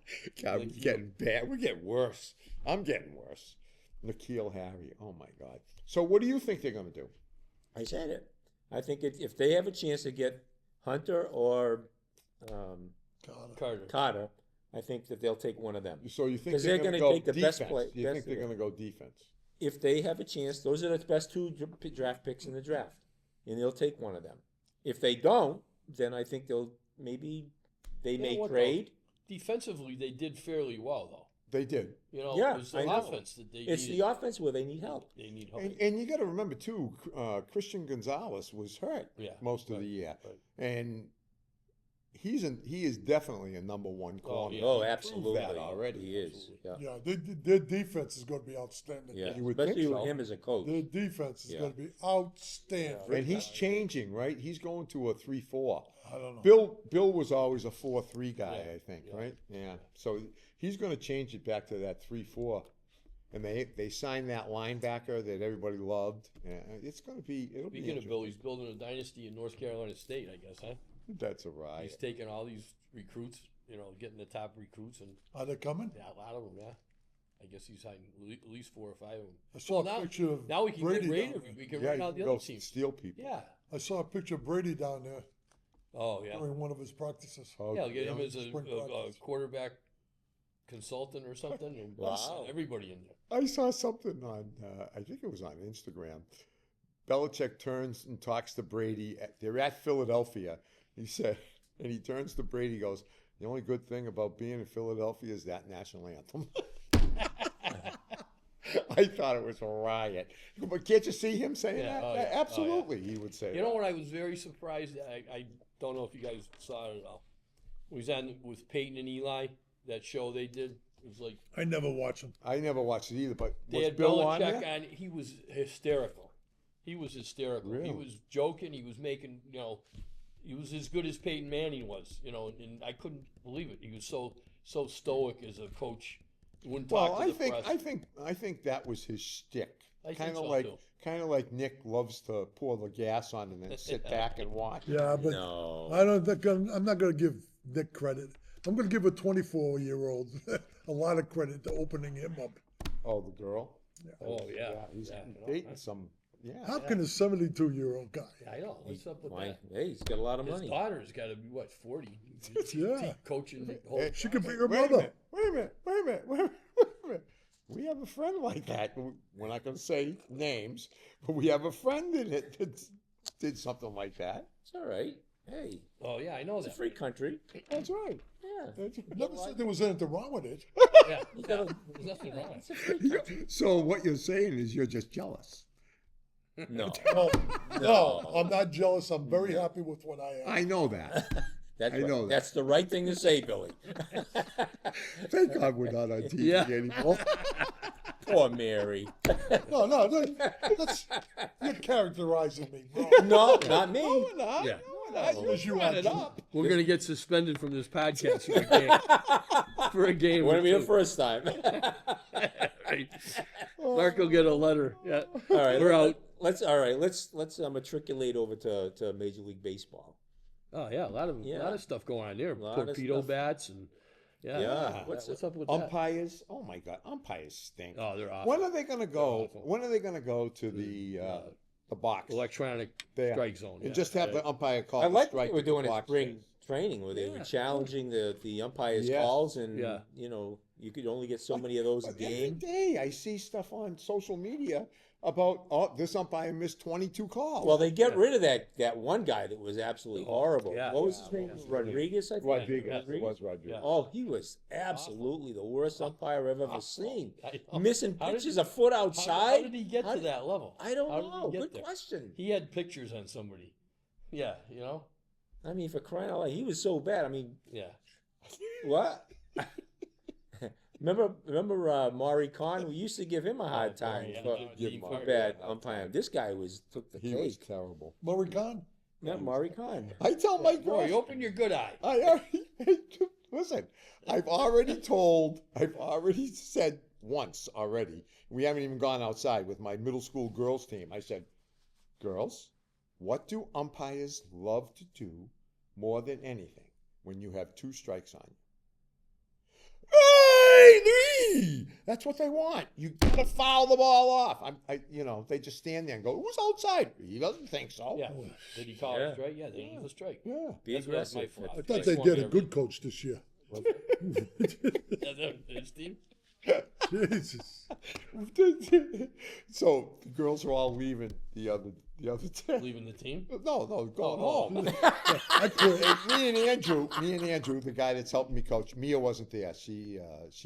Speaker 1: God, we're getting bad. We're getting worse. I'm getting worse. Nikhil Harry. Oh my God. So what do you think they're going to do?
Speaker 2: I said it. I think if they have a chance to get Hunter or Carter, I think that they'll take one of them.
Speaker 1: So you think
Speaker 2: 'Cause
Speaker 1: they're
Speaker 2: they're
Speaker 1: going to
Speaker 2: gonna
Speaker 1: go
Speaker 2: take the
Speaker 1: defense?
Speaker 2: best play-
Speaker 1: You think
Speaker 2: best-
Speaker 1: they're going to go defense?
Speaker 2: If they have a chance, those are the best two draft picks in the draft, and they'll take one of them. If they don't, then I think they may
Speaker 3: what, though?
Speaker 2: trade.
Speaker 3: Defensively, they did fairly well, though.
Speaker 1: They did.
Speaker 3: You know,
Speaker 2: Yeah,
Speaker 3: it was
Speaker 2: I
Speaker 3: the
Speaker 2: know.
Speaker 3: offense that they
Speaker 2: It's
Speaker 3: needed.
Speaker 2: the offense where they need help.
Speaker 3: They need help.
Speaker 1: And you got to remember too, Christian Gonzalez was hurt
Speaker 3: Yeah,
Speaker 1: most of
Speaker 3: right,
Speaker 1: the year,
Speaker 3: right.
Speaker 1: and he is definitely a number one corner.
Speaker 3: yeah.
Speaker 2: Oh,
Speaker 3: Proved
Speaker 2: absolutely.
Speaker 1: that already.
Speaker 2: He is. Yeah.
Speaker 4: Yeah, their defense is going to be outstanding.
Speaker 2: Yeah.
Speaker 1: You would
Speaker 2: Especially
Speaker 1: think
Speaker 2: with
Speaker 1: so.
Speaker 2: him as a coach.
Speaker 4: Their defense is
Speaker 2: Yeah.
Speaker 4: going to be outstanding.
Speaker 1: And he's changing, right? He's going to a 3-4.
Speaker 4: I don't know.
Speaker 1: Bill was always a 4-3 guy,
Speaker 3: Yeah,
Speaker 1: I think,
Speaker 3: yeah.
Speaker 1: right? Yeah. So he's going to change it back to that 3-4. And they signed that linebacker that everybody loved. Yeah, it's going to be. It'll be
Speaker 3: Speaking of
Speaker 1: interesting.
Speaker 3: Bill, he's building a dynasty in North Carolina State, I guess, huh?
Speaker 1: That's a riot.
Speaker 3: He's taking all these recruits, getting the top recruits, and
Speaker 4: Are they coming?
Speaker 3: yeah, a lot of them, yeah. I guess he's signed at least 4 or 5 of them.
Speaker 4: I saw
Speaker 3: Well,
Speaker 4: a picture of
Speaker 3: Now we can
Speaker 4: Brady
Speaker 3: get rid
Speaker 4: down
Speaker 3: of
Speaker 4: there.
Speaker 3: him. We can
Speaker 1: Yeah,
Speaker 3: run
Speaker 1: you
Speaker 3: out the
Speaker 1: can go
Speaker 3: other teams.
Speaker 1: steal people.
Speaker 3: Yeah.
Speaker 4: I saw a picture of Brady down there
Speaker 3: Oh, yeah.
Speaker 4: during one of his practices.
Speaker 1: Oh,
Speaker 3: Yeah, I'll get him
Speaker 1: yeah.
Speaker 3: as a
Speaker 4: Spring practice.
Speaker 3: quarterback consultant or something, and
Speaker 2: Wow.
Speaker 3: everybody in there.
Speaker 1: I saw something on, I think it was on Instagram. Belichick turns and talks to Brady. They're at Philadelphia. He said, and he turns to Brady, goes, "The only good thing about being in Philadelphia is that national anthem." I thought it was a riot. But can't you see him saying
Speaker 3: Yeah,
Speaker 1: that?
Speaker 3: oh, yeah. Oh, yeah.
Speaker 1: Absolutely, he would say
Speaker 3: You know
Speaker 1: that.
Speaker 3: what I was very surprised? I don't know if you guys saw it at all. It was on with Peyton and Eli, that show they did. It was like
Speaker 4: I never watch him.
Speaker 1: I never watched it either, but
Speaker 3: they
Speaker 1: was
Speaker 3: had
Speaker 1: Bill on
Speaker 3: Belichick
Speaker 1: there?
Speaker 3: on. He was hysterical. He was hysterical.
Speaker 1: Really?
Speaker 3: He was joking. He was making, he was as good as Peyton Manning was, and I couldn't believe it. He was so stoic as a coach. He wouldn't talk
Speaker 1: Well,
Speaker 3: to the press.
Speaker 1: I think that was his shtick.
Speaker 3: I think
Speaker 1: Kind of
Speaker 3: so,
Speaker 1: like
Speaker 3: too.
Speaker 1: Nick loves to pour the gas on and then sit back and watch.
Speaker 4: Yeah, but
Speaker 2: No.
Speaker 4: I don't think I'm not going to give Nick credit. I'm going to give a 24-year-old a lot of credit to opening him up.
Speaker 1: Oh, the girl.
Speaker 3: Oh yeah,
Speaker 1: He's
Speaker 3: yeah,
Speaker 1: dating some. Yeah.
Speaker 4: How can a 72-year-old guy?
Speaker 3: I know. What's up with
Speaker 2: Why?
Speaker 3: that?
Speaker 2: Hey, he's got a lot of
Speaker 3: His
Speaker 2: money.
Speaker 3: daughter's got to be what 40.
Speaker 4: Yeah.
Speaker 3: Coaching the whole.
Speaker 1: Hey,
Speaker 4: She could be your
Speaker 1: Wait a
Speaker 4: mother.
Speaker 1: minute. We have a friend like that. We're not going to say names, but we have a friend in it that did something like that.
Speaker 2: It's all right. Hey,
Speaker 3: Oh yeah, I know
Speaker 2: it's a
Speaker 3: that.
Speaker 2: free country.
Speaker 1: That's right.
Speaker 2: Yeah.
Speaker 4: Never said there was anything wrong with it.
Speaker 3: Yeah, there's nothing wrong.
Speaker 2: It's a free country.
Speaker 1: So what you're saying is you're just jealous.
Speaker 2: No.
Speaker 4: No, I'm not jealous. I'm very happy with what I am.
Speaker 1: I know that.
Speaker 2: That's
Speaker 1: I know that.
Speaker 2: That's the right thing to say, Billy.
Speaker 1: Thank God we're not on TV
Speaker 3: Yeah.
Speaker 1: anymore.
Speaker 2: Poor Mary.
Speaker 4: No, that's you're characterizing me wrong.
Speaker 2: No, not me.
Speaker 1: No, we're not.
Speaker 3: Yeah.
Speaker 1: No, we're not. You just brought it up.
Speaker 3: We're gonna get suspended from this podcast for a game. For a game.
Speaker 2: Wouldn't
Speaker 3: or
Speaker 2: be the
Speaker 3: two.
Speaker 2: first time.
Speaker 3: Right. Mark will get a letter. Yeah.
Speaker 2: All right,
Speaker 3: We're out.
Speaker 2: Let's matriculate over to Major League Baseball.
Speaker 3: Oh yeah, a lot of stuff going on there.
Speaker 2: Lot of
Speaker 3: Torpedo
Speaker 2: stuff.
Speaker 3: bats and
Speaker 2: Yeah.
Speaker 3: What's up with that?
Speaker 1: Umpires. Oh my God, umpires stink.
Speaker 3: Oh, they're awful.
Speaker 1: When are they going to go?
Speaker 3: awful.
Speaker 1: When are they going to go to the box?
Speaker 3: Electronic
Speaker 1: There.
Speaker 3: strike zone.
Speaker 1: And
Speaker 3: yeah.
Speaker 1: just have the umpire call.
Speaker 2: I
Speaker 1: the
Speaker 2: like
Speaker 1: strike
Speaker 2: what they were doing
Speaker 1: to the
Speaker 2: at
Speaker 1: box.
Speaker 2: spring training, where they were
Speaker 3: Yeah.
Speaker 2: challenging the umpires'
Speaker 1: Yeah.
Speaker 2: calls, and
Speaker 3: Yeah.
Speaker 2: you could only get so many of those a
Speaker 1: But every
Speaker 2: game.
Speaker 1: day I see stuff on social media about this umpire missed 22 calls.
Speaker 2: Well, they get rid of that one guy that was absolutely horrible.
Speaker 3: yeah.
Speaker 2: What was his name? Rodriguez, I think.
Speaker 1: Rodriguez. It was Rodriguez.
Speaker 2: Oh, he was absolutely the worst umpire I've ever seen.
Speaker 3: I know.
Speaker 2: Missing
Speaker 3: How did
Speaker 2: pitches
Speaker 3: he-
Speaker 2: a foot
Speaker 3: How
Speaker 2: outside.
Speaker 3: did he get
Speaker 2: How
Speaker 3: to
Speaker 2: did-
Speaker 3: that level?
Speaker 2: I don't
Speaker 3: How did he
Speaker 2: know.
Speaker 3: get
Speaker 2: Good
Speaker 3: there?
Speaker 2: question.
Speaker 3: He had pictures on somebody. Yeah,
Speaker 2: I mean, for crying out loud, he was so bad. I mean,
Speaker 3: Yeah.
Speaker 2: what? Remember Maury Kahn? We used to give him a hard time
Speaker 3: yeah,
Speaker 2: for,
Speaker 3: yeah,
Speaker 2: for
Speaker 3: yeah.
Speaker 2: bad umpiring. This guy took the
Speaker 1: He was
Speaker 2: cake.
Speaker 1: terrible.
Speaker 4: Murray Khan?
Speaker 2: Yeah, Maury Kahn.
Speaker 1: I tell my
Speaker 3: Roy,
Speaker 1: girls.
Speaker 3: open your good eye.
Speaker 1: I already, listen, I've already said once already, we haven't even gone outside with my middle school girls team. I said, girls, what do umpires love to do more than anything when you have 2 strikes on you? Lee. That's what they want. You gotta foul the ball off. They just stand there and go, "Who's outside?" He doesn't think so.
Speaker 3: Yeah. Did he call
Speaker 2: Yeah.
Speaker 3: it strike? Yeah, they gave a strike.
Speaker 1: Yeah.
Speaker 2: Be
Speaker 3: That's
Speaker 2: aggressive.
Speaker 3: my fault.
Speaker 4: I thought they did a good coach this year.
Speaker 3: His team?
Speaker 4: Jesus.
Speaker 1: So the girls are all leaving the other day.
Speaker 3: Leaving the team?
Speaker 1: No, going home.
Speaker 4: I quit.
Speaker 1: me and Andrew, the guy that's helping me coach. Mia wasn't there. She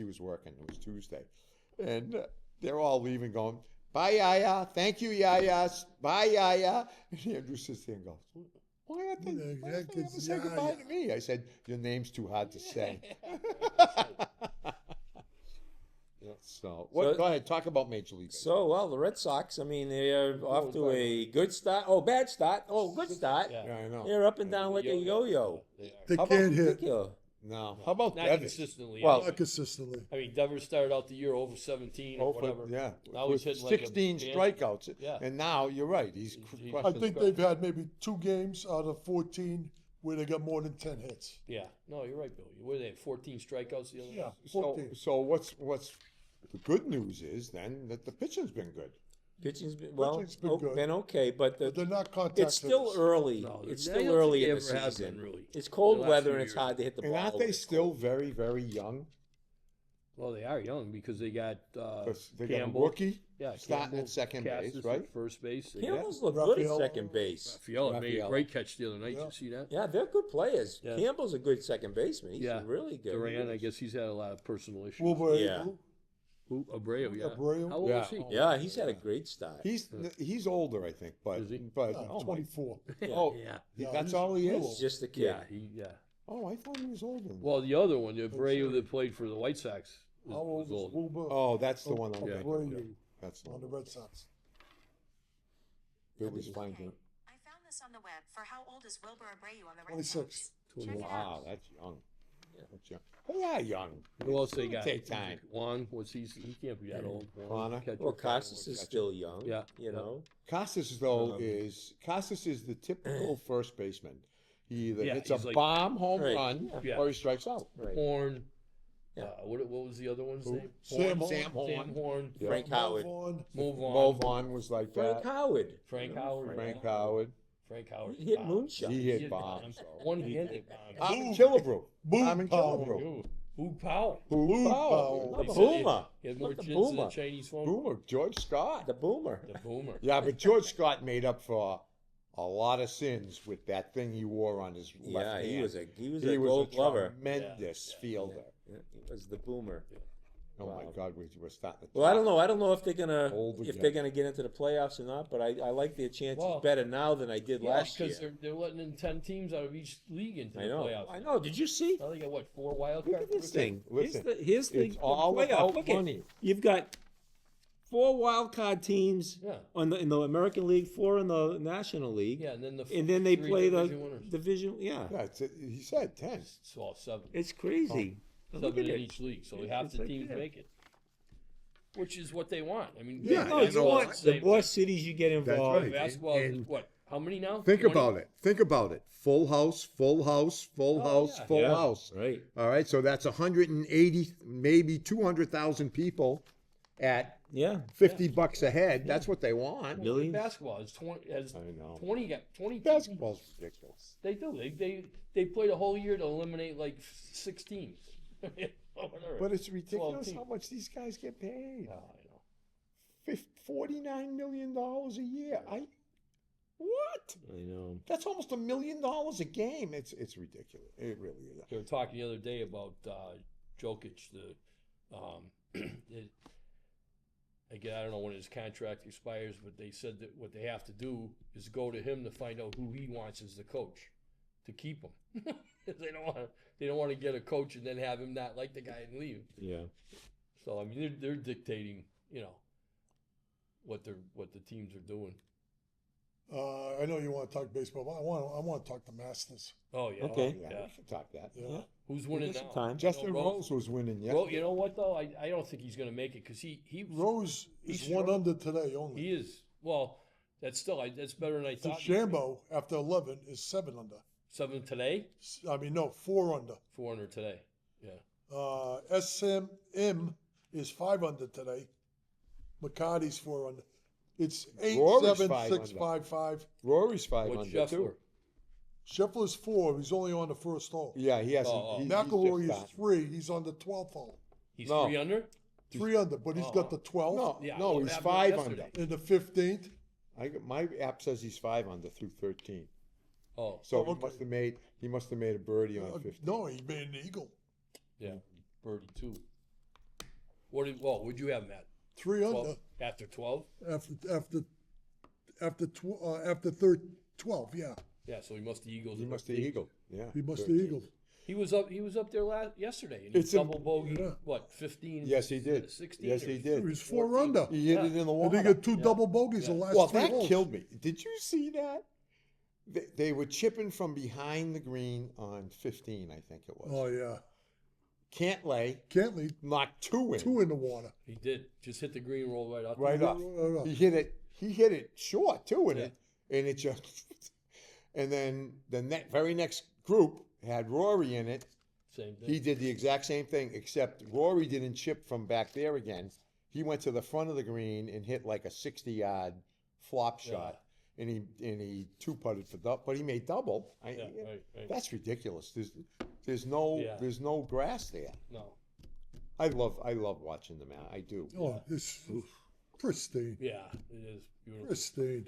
Speaker 1: was working. It was Tuesday, and they're all leaving, going, "Bye, Yaya. Thank you, Yaya. Bye, Yaya." And Andrew sits there and goes, "Why aren't they ever say goodbye to me?" I said, "Your name's too hard to say." So, go ahead. Talk about Major League.
Speaker 2: So, well, the Red Sox, I mean, they're off to a good start. Oh, bad start. Oh, good start.
Speaker 3: Yeah.
Speaker 1: Yeah, I know.
Speaker 2: They're up and down like a yo-yo.
Speaker 3: They are.
Speaker 4: They
Speaker 1: How about
Speaker 4: can't hit.
Speaker 2: Ridiculous.
Speaker 1: No. How about
Speaker 3: Not
Speaker 1: Devers?
Speaker 3: consistently.
Speaker 2: Well,
Speaker 4: Not consistently.
Speaker 3: I mean, Devers started out the year over 17 or whatever.
Speaker 1: Yeah.
Speaker 3: Now
Speaker 1: With
Speaker 3: he's hitting like a
Speaker 1: 16
Speaker 3: band-
Speaker 1: strikeouts.
Speaker 3: Yeah.
Speaker 1: And now you're right. He's
Speaker 3: He-
Speaker 4: I
Speaker 1: crushing.
Speaker 4: think they've had maybe 2 games out of 14 where they got more than 10 hits.
Speaker 3: Yeah. No, you're right, Bill. What, they had 14 strikeouts the other
Speaker 4: Yeah,
Speaker 3: night?
Speaker 4: 14.
Speaker 1: So what's the good news is then that the pitching's been good.
Speaker 2: Pitching's been,
Speaker 4: Pitching's been good.
Speaker 2: been okay, but
Speaker 4: But they're not contact
Speaker 2: it's still
Speaker 4: hitters.
Speaker 2: early.
Speaker 3: No,
Speaker 2: It's
Speaker 3: I
Speaker 2: still
Speaker 3: don't
Speaker 2: early
Speaker 3: think
Speaker 2: in
Speaker 3: they
Speaker 2: the
Speaker 3: ever have
Speaker 2: season.
Speaker 3: been, really.
Speaker 2: It's cold
Speaker 3: The last
Speaker 2: weather
Speaker 3: few
Speaker 2: and it's
Speaker 3: years.
Speaker 2: hard to hit the
Speaker 1: And
Speaker 2: ball.
Speaker 1: aren't
Speaker 2: when
Speaker 1: they
Speaker 2: it's
Speaker 1: still
Speaker 2: cold.
Speaker 1: very, very young?
Speaker 3: Well, they are young because they got
Speaker 1: 'Cause they got a
Speaker 3: Campbell.
Speaker 1: rookie
Speaker 3: Yeah,
Speaker 1: starting
Speaker 3: Campbell,
Speaker 1: at second
Speaker 3: Cassis
Speaker 1: base,
Speaker 3: at
Speaker 1: right?
Speaker 3: First base. They
Speaker 2: Campbell's
Speaker 3: got
Speaker 2: look good at
Speaker 4: Raphael.
Speaker 2: second base.
Speaker 3: Fiala made a
Speaker 1: Raphael.
Speaker 3: great catch the other night.
Speaker 4: Yeah.
Speaker 3: Did you see that?
Speaker 2: Yeah, they're good players.
Speaker 3: Yeah.
Speaker 2: Campbell's a good second baseman. He's
Speaker 3: Yeah.
Speaker 2: really good.
Speaker 3: Duran, I guess he's had a lot of personal issues.
Speaker 4: Wilbur
Speaker 2: Yeah.
Speaker 4: Abreu.
Speaker 3: Who? Abreu, yeah.
Speaker 4: Abreu.
Speaker 3: How old
Speaker 1: Yeah.
Speaker 3: is he?
Speaker 2: Yeah, he's had a great start.
Speaker 1: He's older, I think, but
Speaker 3: Is he?
Speaker 1: oh my,
Speaker 4: 24.
Speaker 1: oh,
Speaker 3: Yeah.
Speaker 1: that's
Speaker 4: he's
Speaker 1: all he
Speaker 4: little.
Speaker 1: is.
Speaker 2: He's just a kid.
Speaker 3: Yeah, yeah.
Speaker 1: Oh, I thought he was older.
Speaker 3: Well, the other one, the Abreu that played for the White Sox,
Speaker 4: How old
Speaker 3: was
Speaker 4: is
Speaker 3: old.
Speaker 4: Wilbur
Speaker 1: Oh, that's the one I'm thinking. of.
Speaker 4: Abreu
Speaker 1: That's the
Speaker 4: on the
Speaker 1: one.
Speaker 4: Red Sox?
Speaker 1: Billy's finding.
Speaker 5: I found this on the web. For how old is Wilbur Abreu on the Red
Speaker 4: 26.
Speaker 5: Sox? Check it
Speaker 1: Wow,
Speaker 5: out.
Speaker 1: that's young. That's young. They are young.
Speaker 3: Who else they got?
Speaker 1: Take time.
Speaker 3: Juan, he can't be that old.
Speaker 1: Connor?
Speaker 3: Catcher.
Speaker 2: Well, Costas is still young.
Speaker 3: Yeah.
Speaker 2: You know.
Speaker 1: Costas though is the typical first baseman. He either
Speaker 3: Yeah,
Speaker 1: hits a
Speaker 3: he's like-
Speaker 1: bomb home
Speaker 2: Right.
Speaker 1: run
Speaker 3: Yeah.
Speaker 1: or he strikes out.
Speaker 2: Right.
Speaker 3: Horn.
Speaker 2: Yeah.
Speaker 3: What was the other one's name?
Speaker 4: Sam
Speaker 1: Horn.
Speaker 3: Sam Horn.
Speaker 1: Yeah.
Speaker 2: Frank Howard.
Speaker 4: Vaughn.
Speaker 3: Move on.
Speaker 1: Mo Vaughn was like
Speaker 2: Frank
Speaker 1: that.
Speaker 2: Howard.
Speaker 3: Frank Howard.
Speaker 1: Frank Howard.
Speaker 3: Frank Howard.
Speaker 2: He hit
Speaker 3: bombs.
Speaker 2: moonshot.
Speaker 1: He hit
Speaker 3: hit
Speaker 1: bombs.
Speaker 3: One-handed bombs.
Speaker 1: Armin Killebrew.
Speaker 4: Boom
Speaker 1: Armin
Speaker 4: Powell.
Speaker 1: Killebrew.
Speaker 3: Who Powell?
Speaker 1: Boom
Speaker 4: Powell.
Speaker 1: Powell.
Speaker 2: Not the
Speaker 3: They said
Speaker 2: Boomer.
Speaker 3: He had more
Speaker 2: Not the
Speaker 3: chins than a
Speaker 2: Boomer.
Speaker 3: Chinese phone.
Speaker 1: Boomer. George Scott.
Speaker 2: The Boomer.
Speaker 3: The Boomer.
Speaker 1: Yeah, but George Scott made up for a lot of sins with that thing he wore on his left
Speaker 2: Yeah,
Speaker 1: hand.
Speaker 2: he was a
Speaker 1: He
Speaker 2: gold
Speaker 1: was a
Speaker 2: glover.
Speaker 1: tremendous fielder.
Speaker 2: Yeah, he was the Boomer.
Speaker 1: Oh my
Speaker 2: Wow.
Speaker 1: God, we're starting to
Speaker 2: Well, I don't know. I don't know if they're gonna
Speaker 1: Old
Speaker 2: if
Speaker 1: again.
Speaker 2: they're gonna get into the playoffs or not. But I like their chances
Speaker 3: Well,
Speaker 2: better now than I did last
Speaker 3: because
Speaker 2: year.
Speaker 3: they're letting in 10 teams out of each league into the
Speaker 2: I know.
Speaker 3: playoffs.
Speaker 2: I know. Did you see?
Speaker 3: Now they got what, 4 wild
Speaker 2: Look
Speaker 3: cards?
Speaker 2: at this thing.
Speaker 1: Listen,
Speaker 2: Here's the
Speaker 1: it's all
Speaker 2: playoff.
Speaker 1: about
Speaker 2: Look
Speaker 1: money.
Speaker 2: You've got 4 wild card teams
Speaker 3: Yeah.
Speaker 2: in the American League, 4 in the National League,
Speaker 3: Yeah, and then
Speaker 2: and then they
Speaker 3: 3
Speaker 2: play the
Speaker 3: division winners.
Speaker 2: division. Yeah,
Speaker 1: Yeah, he said 10.
Speaker 3: So all 7.
Speaker 2: it's crazy. Look
Speaker 3: 7
Speaker 2: at
Speaker 3: in
Speaker 2: it.
Speaker 3: each league. So half
Speaker 2: It's
Speaker 3: the
Speaker 2: like
Speaker 3: teams
Speaker 2: that.
Speaker 3: make it. Which is what they want. I mean,
Speaker 1: Yeah,
Speaker 2: No,
Speaker 1: you
Speaker 2: you
Speaker 1: know
Speaker 2: want
Speaker 3: what?
Speaker 2: the more cities you get involved.
Speaker 1: right.
Speaker 3: Basketball is
Speaker 1: And-
Speaker 3: what? How many now?
Speaker 1: Think
Speaker 3: 20?
Speaker 1: about it. Think about it. Full house, full house, full house,
Speaker 3: yeah.
Speaker 1: full
Speaker 2: Yeah,
Speaker 1: house.
Speaker 2: right.
Speaker 1: All right, so that's 180, maybe 200,000 people at
Speaker 2: Yeah,
Speaker 1: $50 a head. That's what they want.
Speaker 2: millions.
Speaker 3: Basketball is 20. Has
Speaker 1: I know.
Speaker 3: 20
Speaker 1: Basketball's ridiculous.
Speaker 3: They do. They played a whole year to eliminate like 6 teams. Whatever.
Speaker 1: But it's ridiculous
Speaker 3: teams.
Speaker 1: how much these guys get paid.
Speaker 3: Oh, I know.
Speaker 1: $49 million a year. What?
Speaker 2: I know.
Speaker 1: That's almost $1 million a game. It's ridiculous. It really is.
Speaker 3: They were talking the other day about Jokic. Again, I don't know when his contract expires, but they said that what they have to do is go to him to find out who he wants as the coach to keep him. They don't want to get a coach and then have him not like the guy and leave.
Speaker 2: Yeah.
Speaker 3: So I mean, they're dictating, what the teams are doing.
Speaker 4: I know you want to talk baseball, but I want to talk the Masters.
Speaker 3: Oh yeah.
Speaker 2: Okay.
Speaker 1: Yeah,
Speaker 3: Yeah.
Speaker 1: we should talk that.
Speaker 4: Yeah.
Speaker 3: Who's winning
Speaker 2: Give us
Speaker 3: now?
Speaker 2: some time.
Speaker 1: Justin
Speaker 3: Rose-
Speaker 1: Rose was winning
Speaker 3: Well,
Speaker 1: yesterday.
Speaker 3: you know what though? I don't think he's going to make it because he
Speaker 4: Rose is
Speaker 3: He's
Speaker 4: 1
Speaker 3: strong.
Speaker 4: under today only.
Speaker 3: He is. Well, that's still that's better than I thought.
Speaker 4: DeChambeau, after 11, is 7 under.
Speaker 3: 7 today,
Speaker 4: I mean, no, 4 under.
Speaker 3: 400 today. Yeah.
Speaker 4: SM is 5 under today. McCarty's 4 under. It's 8,
Speaker 1: Rory's
Speaker 4: 7,
Speaker 1: 5
Speaker 4: 6,
Speaker 1: under.
Speaker 4: 5, 5.
Speaker 1: Rory's 5
Speaker 3: What's
Speaker 1: under too.
Speaker 3: Scheffler?
Speaker 4: Scheffler's 4. He's only on the first hole.
Speaker 1: Yeah, he hasn't.
Speaker 3: Oh, oh.
Speaker 1: he's
Speaker 4: McIlroy
Speaker 1: just
Speaker 4: is 3. He's on the 12th hole.
Speaker 3: He's
Speaker 1: No.
Speaker 3: 3 under?
Speaker 4: 3 under, but he's got the 12th
Speaker 1: No,
Speaker 3: Yeah,
Speaker 1: no,
Speaker 3: what
Speaker 1: he's
Speaker 3: happened
Speaker 1: 5
Speaker 3: yesterday?
Speaker 1: under.
Speaker 4: and the 15th.
Speaker 1: My app says he's 5 under through 13.
Speaker 3: Oh,
Speaker 1: So
Speaker 4: okay.
Speaker 1: he must have made a birdie on 15.
Speaker 4: No, he made an eagle.
Speaker 3: yeah. Birdie 2. What'd you have, Matt?
Speaker 4: 3 under
Speaker 3: 12? After 12?
Speaker 4: after 12. Yeah,
Speaker 3: Yeah, so he must have Eagles.
Speaker 1: He
Speaker 3: in
Speaker 1: must
Speaker 3: the
Speaker 1: have
Speaker 3: 13.
Speaker 1: eagled. Yeah,
Speaker 4: he must have
Speaker 1: 13.
Speaker 4: eagled.
Speaker 3: He was up there yesterday. And
Speaker 1: It's
Speaker 3: he
Speaker 1: a-
Speaker 3: double bogey.
Speaker 4: Yeah.
Speaker 3: What? 15.
Speaker 1: Yes, he did.
Speaker 3: 16.
Speaker 1: Yes,
Speaker 3: or
Speaker 1: he did.
Speaker 4: He was 4
Speaker 3: 14.
Speaker 4: under.
Speaker 1: He hit it in the
Speaker 4: And
Speaker 1: water.
Speaker 4: he got 2 double bogeys the last
Speaker 1: Well,
Speaker 4: 3
Speaker 1: that
Speaker 4: holes.
Speaker 1: killed me. Did you see that? They were chipping from behind the green on 15, I think it was.
Speaker 4: Oh yeah,
Speaker 1: Cantlay
Speaker 4: Cantley
Speaker 1: knocked 2 in.
Speaker 4: 2 in the water.
Speaker 3: He did. Just hit the green roll right off.
Speaker 1: Right off.
Speaker 4: Right off.
Speaker 1: He hit it short too in
Speaker 3: Yeah.
Speaker 1: it, and it just. And then the very next group had Rory in it.
Speaker 3: Same thing.
Speaker 1: He did the exact same thing, except Rory didn't chip from back there again. He went to the front of the green and hit like a 60-yard flop shot, and he 2-putted for double, but he made double.
Speaker 3: Yeah, right.
Speaker 1: That's ridiculous. There's no grass there.
Speaker 3: No.
Speaker 1: I love watching them out. I do.
Speaker 4: Oh, it's pristine,
Speaker 3: Yeah, it is beautiful.
Speaker 4: pristine.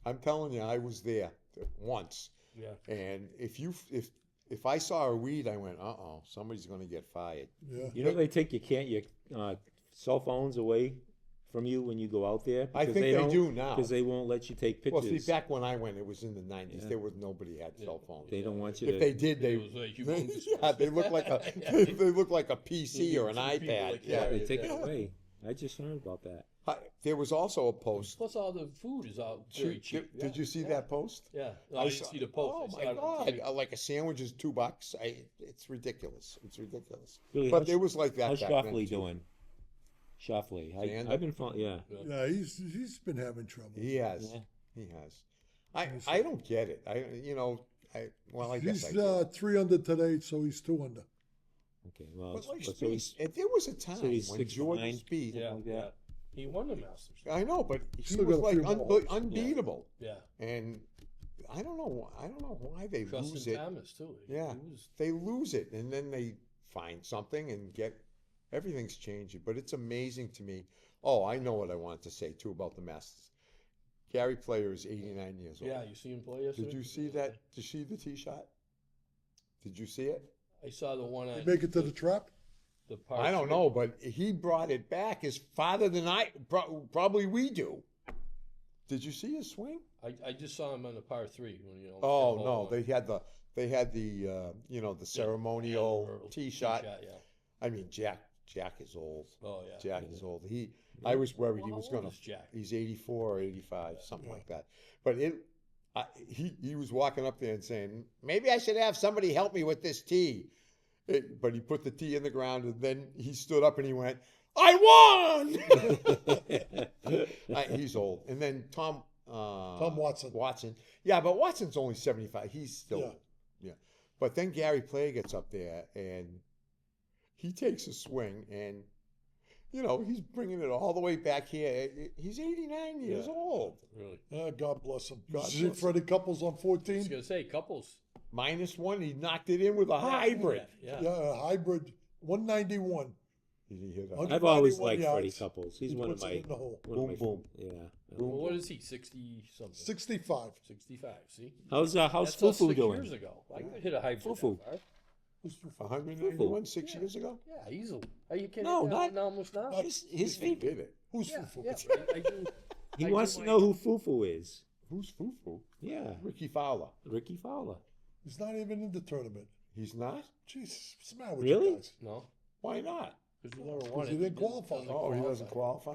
Speaker 1: I'm telling you, I was there once,
Speaker 3: Yeah.
Speaker 1: and if I saw a weed, I went, somebody's going to get fired.
Speaker 4: Yeah,
Speaker 2: You know they take your cell phones away from you when you go out there.
Speaker 1: I think they do now.
Speaker 2: because they won't let you take
Speaker 1: Well,
Speaker 2: pictures.
Speaker 1: see, back when I went, it was in the 90s.
Speaker 2: Yeah.
Speaker 1: There was nobody had cell phones.
Speaker 2: They don't want you
Speaker 1: If
Speaker 2: to.
Speaker 1: they did,
Speaker 3: It was a humongous
Speaker 1: yeah, they look like a they look like a PC or an
Speaker 3: Two people
Speaker 1: iPad.
Speaker 3: like
Speaker 1: Yeah.
Speaker 3: that.
Speaker 2: They take it
Speaker 3: Yeah.
Speaker 2: away. I just heard about that.
Speaker 1: There was also a post.
Speaker 3: Plus, all the food is out very cheap.
Speaker 1: Did you see that post?
Speaker 3: Yeah. No, I didn't see the post.
Speaker 1: Oh
Speaker 3: I saw
Speaker 1: my
Speaker 3: it on
Speaker 1: God!
Speaker 3: TV.
Speaker 1: Like a sandwich is $2. It's ridiculous. It's ridiculous.
Speaker 2: Really,
Speaker 1: But
Speaker 2: how's-
Speaker 1: it was like that.
Speaker 2: How's
Speaker 1: back then,
Speaker 2: Shoffley
Speaker 1: too.
Speaker 2: doing? Shoffley.
Speaker 1: Xander?
Speaker 2: I've been following. Yeah.
Speaker 4: yeah. He's been having trouble.
Speaker 1: He has.
Speaker 2: Yeah.
Speaker 1: He has. I don't get it. I guess I
Speaker 4: He's
Speaker 1: do.
Speaker 4: 3 under today, so he's 2 under.
Speaker 2: Okay. Well,
Speaker 1: But like
Speaker 2: so
Speaker 1: Speed,
Speaker 2: he's
Speaker 1: there was a time
Speaker 2: so he's
Speaker 1: when
Speaker 2: 6 to
Speaker 1: Jordan
Speaker 2: 9.
Speaker 1: Speed.
Speaker 3: Yeah,
Speaker 2: like that.
Speaker 3: yeah. He won the Masters.
Speaker 1: I know, but he
Speaker 4: Still
Speaker 1: was
Speaker 4: got a
Speaker 1: like
Speaker 4: few more.
Speaker 1: unbeatable.
Speaker 3: Yeah.
Speaker 1: And I don't know why they lose
Speaker 3: Justin
Speaker 1: it.
Speaker 3: Thomas too.
Speaker 1: Yeah,
Speaker 3: He was,
Speaker 1: they lose it, and then they find something and get everything's changing. But it's amazing to me. Oh, I know what I wanted to say too about the Masters. Gary Player is 89 years old.
Speaker 3: yeah, you see him play yesterday?
Speaker 1: Did you see that? Did you see the tee shot? Did you see it?
Speaker 3: I saw the one on
Speaker 4: Make it to the trap.
Speaker 3: the par
Speaker 1: I don't
Speaker 3: three.
Speaker 1: know, but he brought it back as farther than probably we do. Did you see his swing?
Speaker 3: I just saw him on the par 3 when you know.
Speaker 1: Oh
Speaker 3: that
Speaker 1: no,
Speaker 3: hole
Speaker 1: they had the the ceremonial
Speaker 3: Yeah,
Speaker 1: tee shot.
Speaker 3: yeah.
Speaker 1: I mean, Jack is old.
Speaker 3: Oh yeah.
Speaker 1: Jack is old. I was worried he
Speaker 3: How
Speaker 1: was
Speaker 3: old
Speaker 1: gonna.
Speaker 3: is Jack?
Speaker 1: He's 84 or 85, something like that. But he was walking up there and saying, maybe I should have somebody help me with this tee. But he put the tee in the ground, and then he stood up and he went, I won. He's old. And then Tom
Speaker 4: Watson.
Speaker 1: Watson. Yeah, but Watson's only 75. He's still,
Speaker 4: Yeah.
Speaker 1: yeah. But then Gary Player gets up there and he takes a swing and, he's bringing it all the way back here. He's 89 years old.
Speaker 3: Really.
Speaker 4: God bless him.
Speaker 1: God
Speaker 4: See
Speaker 1: bless
Speaker 4: Freddie Couples on
Speaker 3: I was
Speaker 4: 14.
Speaker 3: gonna say couples.
Speaker 1: -1, he knocked it in with a hybrid.
Speaker 3: Yeah.
Speaker 4: Yeah, hybrid 191.
Speaker 1: Did he hit a
Speaker 4: Okay.
Speaker 2: I've always
Speaker 4: 91
Speaker 2: liked Freddie
Speaker 4: yards.
Speaker 2: Couples. He's
Speaker 4: He
Speaker 2: one of
Speaker 4: puts it
Speaker 2: my.
Speaker 4: in the hole.
Speaker 2: one of
Speaker 1: Boom,
Speaker 2: my-
Speaker 1: boom.
Speaker 2: Yeah.
Speaker 3: Well, what is he? 60 something.
Speaker 4: 65.
Speaker 3: 65. See.
Speaker 2: How's
Speaker 3: That's us
Speaker 2: Fufu
Speaker 3: 6
Speaker 2: doing?
Speaker 3: years ago. I could hit a hybrid.
Speaker 2: Fufu.
Speaker 3: that far.
Speaker 1: 191 6 years ago?
Speaker 3: Yeah, easily. Are you kidding?
Speaker 2: No,
Speaker 3: me?
Speaker 2: not-
Speaker 3: almost now.
Speaker 2: His
Speaker 1: He
Speaker 2: feet.
Speaker 1: did it.
Speaker 4: Who's
Speaker 3: Yeah,
Speaker 4: Fufu?
Speaker 3: yeah. I do.
Speaker 2: He
Speaker 3: I
Speaker 2: wants
Speaker 3: do
Speaker 2: to
Speaker 3: my-
Speaker 2: know who Fufu is.
Speaker 1: Who's Fufu?
Speaker 2: Yeah.
Speaker 1: Ricky Fowler.
Speaker 2: Ricky Fowler.
Speaker 4: He's not even in the tournament.
Speaker 1: He's not?
Speaker 4: Jesus, what's the matter with
Speaker 2: Really?
Speaker 4: you guys?
Speaker 3: No,
Speaker 1: Why not?
Speaker 3: because you never won
Speaker 4: he
Speaker 3: it.
Speaker 4: didn't qualify.
Speaker 1: Oh, he doesn't qualify.